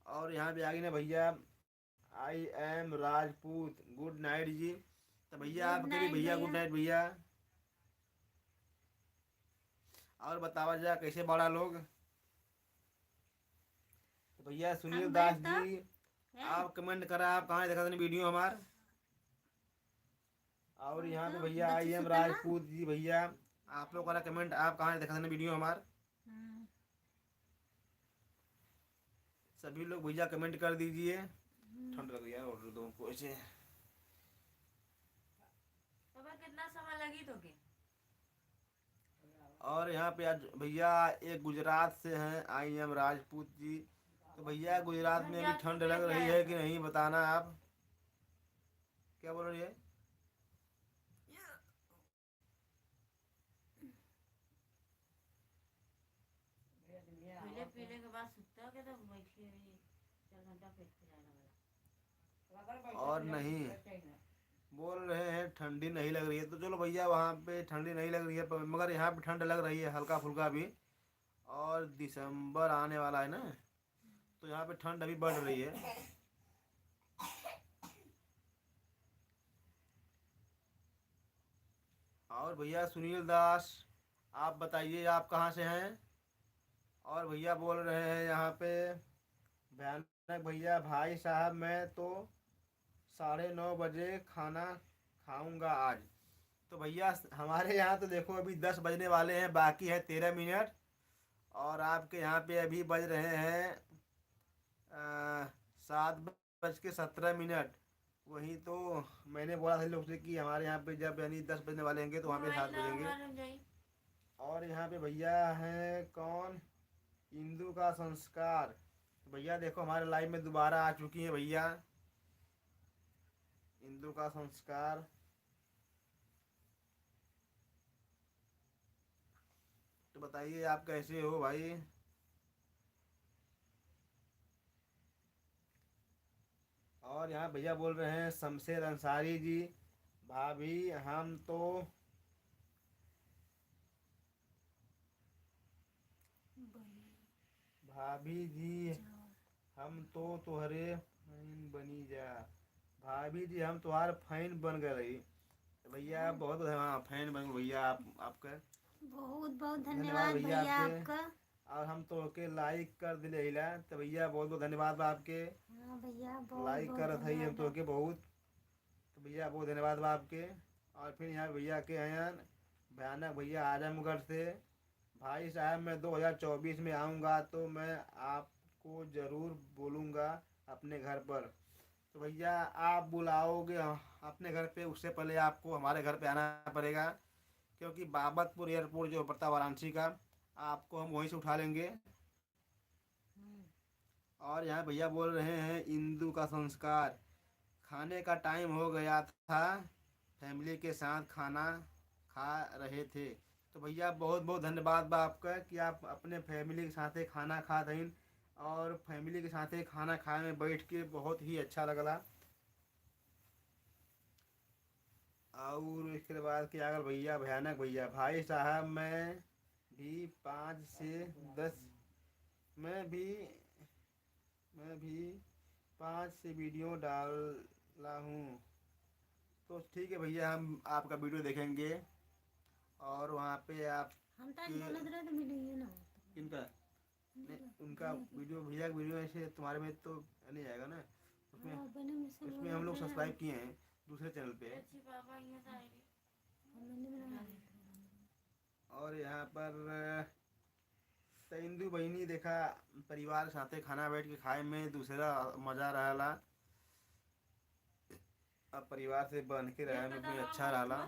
और यहाँ पे आ गई ना भैया I am Rajput good night ji. तो भैया आप करिए भैया गुड नाइट भैया। और बतावा जा कैसे बड़ा लोग? तो भैया सुनील दास जी आप कमेंट करा आप कहाँ देखा था वीडियो हमार। और यहाँ पे भैया आई एम राजपूत जी भैया आप लोग वाला कमेंट आप कहाँ देखा था वीडियो हमार। सभी लोग भैया कमेंट कर दीजिए। ठंड लग रही है ऑर्डर दो को ऐसे। तो भाई कितना समय लगी तो के? और यहाँ पे आज भैया एक गुजरात से हैं, आई एम राजपूत जी। तो भैया गुजरात में भी ठंड लग रही है कि नहीं बताना आप। क्या बोल रही है? पीले पीले के बाद सुतते हो के तो बैठी हुई 4 घंटा पेट पे जाने वाला। और नहीं बोल रहे हैं ठंडी नहीं लग रही है, तो चलो भैया वहाँ पे ठंडी नहीं लग रही है मगर यहाँ पे ठंड लग रही है हल्का फुल्का भी। और दिसंबर आने वाला है ना, तो यहाँ पे ठंड अभी बढ़ रही है। और भैया सुनील दास, आप बताइए आप कहाँ से हैं। और भैया बोल रहे हैं यहाँ पे भयानक भैया, भाई साहब मैं तो 9:30 बजे खाना खाऊंगा आज। तो भैया हमारे यहाँ तो देखो अभी 10 बजने वाले हैं, बाकी है 13 मिनट। और आपके यहाँ पे अभी बज रहे हैं 7:17। वही तो मैंने बोला था लोग से कि हमारे यहाँ पे जब यानी 10 बजने वाले होंगे तो वहाँ पे 7 बजेंगे। और यहाँ पे भैया हैं कौन, इंदु का संस्कार। तो भैया देखो हमारे लाइव में दोबारा आ चुकी हैं भैया, इंदु का संस्कार। तो बताइए आप कैसे हो भाई। और यहाँ भैया बोल रहे हैं शमशेर अंसारी जी, भाभी हम तो भाभी जी हम तो तुम्हारे फैन बनी जा। भाभी जी हम तुम्हारे फैन बन गए। भैया बहुत हाँ फैन बन गए भैया आपका बहुत बहुत धन्यवाद धन्यवाद भैया भैया आपके। आपका। और हम तो के लाइक कर दिले हिला, तो भैया बहुत बहुत धन्यवाद बा आपके। हाँ भैया बहुत लाइक बहुत करत है हम धन्यवाद तो के बहुत, तो भैया बहुत धन्यवाद बा आपके। और फिर यहाँ भैया के हैं भयानक भैया आजमगढ़ से, भाई साहब मैं 2024 में आऊँगा तो मैं आपको ज़रूर बोलूँगा अपने घर पर। तो भैया आप बुलाओगे अपने घर पे, उससे पहले आपको हमारे घर पे आना पड़ेगा, क्योंकि बाबतपुर एयरपोर्ट जो पड़ता वाराणसी का, आपको हम वहीं से उठा लेंगे। और यहाँ भैया बोल रहे हैं इंदु का संस्कार, खाने का टाइम हो गया था, फैमिली के साथ खाना खा रहे थे। तो भैया बहुत बहुत धन्यवाद बा आपका कि आप अपने फैमिली के साथ खाना खा रही। और फैमिली के साथ खाना खाए में बैठ के बहुत ही अच्छा लगला। और इसके बाद क्या अगर भैया भयानक भैया, भाई साहब भी 5 से 10 मैं भी 5 से वीडियो डाला हूँ। तो ठीक है भैया हम आपका वीडियो देखेंगे। और वहाँ पे आप हम तो बोलत रहे तो मिलेंगे ना। इनका नहीं, उनका वीडियो भैया का वीडियो ऐसे तुम्हारे में तो नहीं आएगा ना, उसमें हाँ, अपने में से उसमें हम लोग सब्सक्राइब किए हैं दूसरे चैनल पे। मैंने बनाया। और यहाँ पर तो इंदु बहिनी देखा परिवार के साथे खाना बैठ के खाए में दूसरा मज़ा रहला। अब परिवार से बन के रहे में भी अच्छा रहला,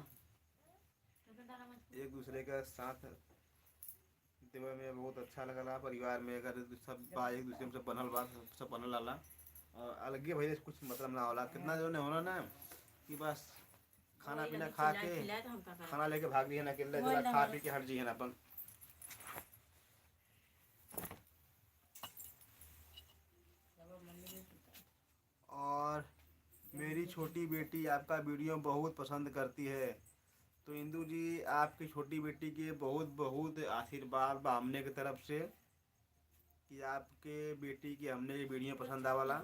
एक दूसरे का साथ देवे में बहुत अच्छा लगला। परिवार में अगर सब बा एक दूसरे में सब बनल बा, सब बनल रहला और अलगे भैया कुछ मतलब ना होला। कितना जो ने होला ना कि बस खाना पीना खा के खाना लेके भाग दिए ना, अकेले जरा खा पी के हट जाइए ना अपन। और मेरी छोटी बेटी आपका वीडियो बहुत पसंद करती है। तो इंदु जी आपकी छोटी बेटी के बहुत बहुत आशीर्वाद बा हमने की तरफ से कि आपके बेटी की हमने ये वीडियो पसंद आवाला।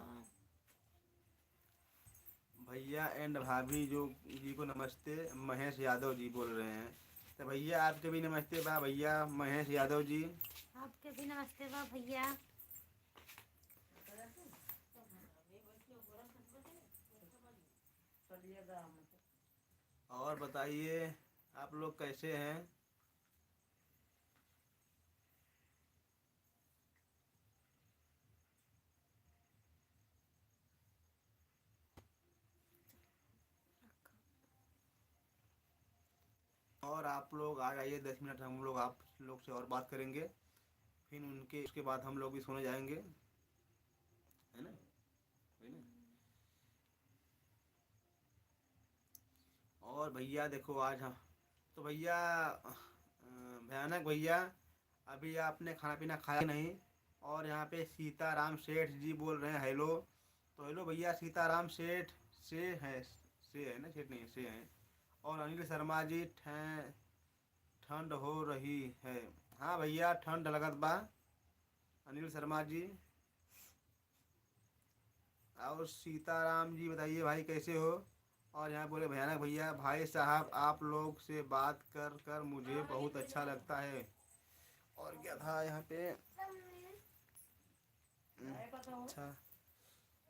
भैया एंड भाभी जो जी को नमस्ते, महेश यादव जी बोल रहे हैं। तो भैया आपके भी नमस्ते बा भैया महेश यादव जी। आपके भी नमस्ते बा भैया। और बताइए आप लोग कैसे हैं। और आप लोग आ जाइए, 10 मिनट हम लोग आप लोग से और बात करेंगे, फिर उनके उसके बाद हम लोग भी सोने जाएंगे, है ना, है ना। और भैया देखो आज हम तो भैया भयानक भैया, अभी आपने खाना पीना खाया नहीं। और यहाँ पे सीताराम सेठ जी बोल रहे हैं हेलो। तो हेलो भैया, सीताराम सेठ से है ना, सेठ नहीं से हैं। और अनिल शर्मा जी ठंड हो रही है। हाँ भैया ठंड लगत बा अनिल शर्मा जी। और सीताराम जी बताइए भाई कैसे हो। और यहाँ बोले भयानक भैया, भाई साहब आप लोग से बात कर कर मुझे बहुत अच्छा लगता है। और क्या था यहाँ पे, अच्छा,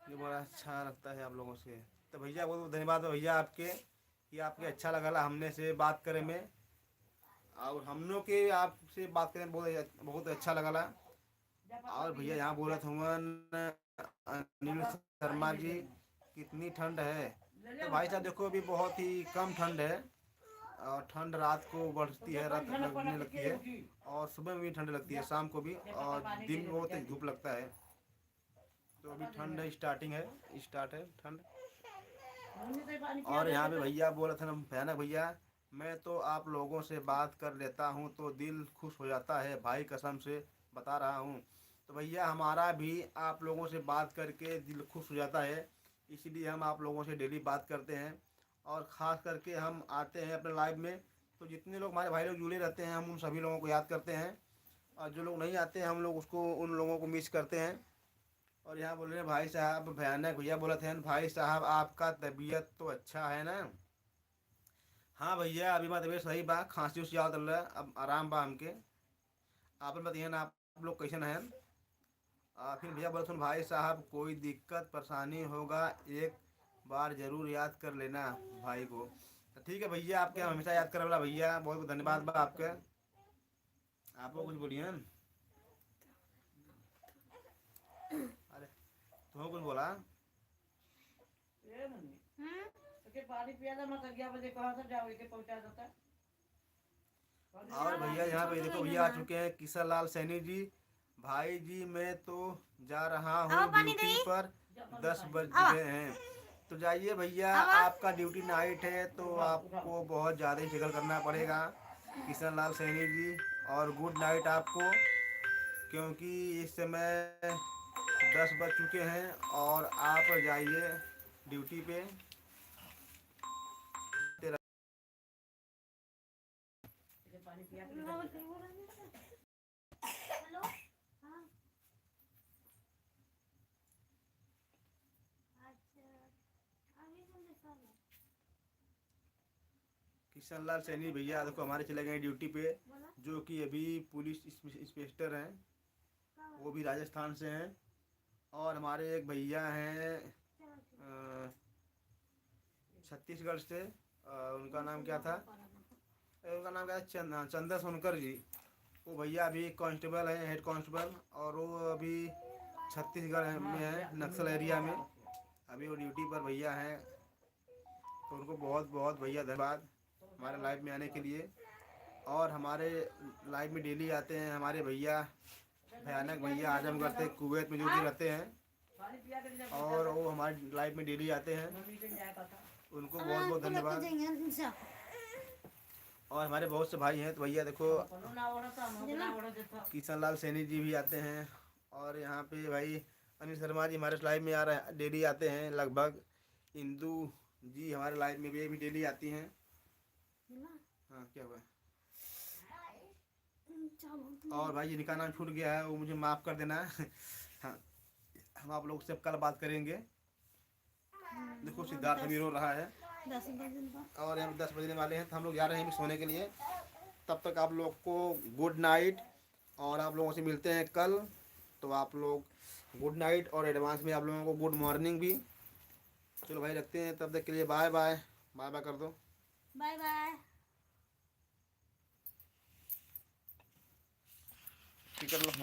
ये बड़ा अच्छा लगता है आप लोगों से। तो भैया बहुत बहुत धन्यवाद भैया आपके, कि आपके अच्छा लगा हमने से बात करे में, और हम लोग के आपसे बात करें बहुत अच्छा लगा। और भैया यहाँ बोला था अनिल शर्मा जी, कितनी ठंड है। तो भाई साहब देखो अभी बहुत ही कम ठंड है, और ठंड रात को बढ़ती है, रात लगने लगती है, और सुबह में भी ठंड लगती है, शाम को भी, और दिन में बहुत तेज धूप लगता है। तो अभी ठंड स्टार्टिंग है, स्टार्ट है ठंड। और यहाँ पे भैया बोला था ना भयानक भैया, मैं तो आप लोगों से बात कर लेता हूँ तो दिल खुश हो जाता है भाई, कसम से बता रहा हूँ। तो भैया हमारा भी आप लोगों से बात करके दिल खुश हो जाता है, इसीलिए हम आप लोगों से डेली बात करते हैं। और ख़ास करके हम आते हैं अपने लाइव में, तो जितने लोग हमारे भाई लोग जुड़े रहते हैं हम उन सभी लोगों को याद करते हैं, और जो लोग नहीं आते हैं हम लोग उसको उन लोगों को मिस करते हैं। और यहाँ बोल रहे हैं भाई साहब, भयानक भैया बोला थे भाई साहब आपका तबीयत तो अच्छा है ना। हाँ भैया अभी मैं तबीयत सही बा, खांसी उसी आवत रहा, अब आराम बा हमके। आप बताइए ना आप लोग कैसे हैं। फिर भैया बोला सुन भाई साहब, कोई दिक्कत परेशानी होगा एक बार ज़रूर याद कर लेना भाई को। तो ठीक है भैया, आपके हम हमेशा याद करे वाला भैया, बहुत बहुत धन्यवाद बा आपके। आप लोग कुछ बोलिए। अरे तुम कुछ बोला। पानी पिया था, मैं 11 बजे कहा था जाओ के पहुंचा देता। और भैया यहाँ पे देखो भैया आ चुके हैं किशन लाल सैनी जी। भाई जी मैं तो जा रहा हूँ ड्यूटी पर, 10 बज गए हैं। तो जाइए भैया, आपका ड्यूटी नाइट है तो आपको बहुत ज़्यादा ही फिक्र करना पड़ेगा किशन लाल सैनी जी। और गुड नाइट आपको, क्योंकि इस समय 10 बज चुके हैं और आप जाइए ड्यूटी पे। पानी पिया हेलो हाँ अच्छा अभी कौन देखा है? किशन लाल सैनी भैया देखो हमारे चले गए ड्यूटी पे, जो कि अभी पुलिस इंस्पेक्टर हैं, वो भी राजस्थान से हैं। और हमारे एक भैया हैं छत्तीसगढ़ से, उनका नाम क्या था, चंद्र सोनकर जी। वो भैया अभी कांस्टेबल हैं, हेड कांस्टेबल, और वो अभी छत्तीसगढ़ में है, नक्सल एरिया में अभी वो ड्यूटी पर भैया हैं। तो उनको बहुत बहुत भैया धन्यवाद हमारे लाइव में आने के लिए। और हमारे लाइव में डेली आते हैं हमारे भैया भयानक भैया, आजमगढ़ से कुवैत में जो भी रहते हैं, और वो हमारे लाइव में डेली आते हैं, उनको बहुत बहुत धन्यवाद। और हमारे बहुत से भाई हैं, तो भैया देखो किशन लाल सैनी जी भी आते हैं, और यहाँ पे भाई अनिल शर्मा जी हमारे लाइव में आ रहे हैं, डेली आते हैं लगभग। इंदू जी हमारे लाइव में भी डेली आती हैं। हाँ क्या हुआ। और भाई जिनका नाम छूट गया है वो मुझे माफ़ कर देना। हाँ हम आप लोग से कल बात करेंगे। देखो सिद्धार्थ अभी रो रहा है, 10 और हम 10 बजने वाले हैं, तो हम लोग जा रहे हैं अभी सोने के लिए। तब तक आप लोग को गुड नाइट, और आप लोगों से मिलते हैं कल। तो आप लोग गुड नाइट, और एडवांस में आप लोगों को गुड मॉर्निंग भी। चलो भाई रखते हैं, तब तक के लिए बाय बाय। बाय बाय कर दो, बाय बाय। कर लो।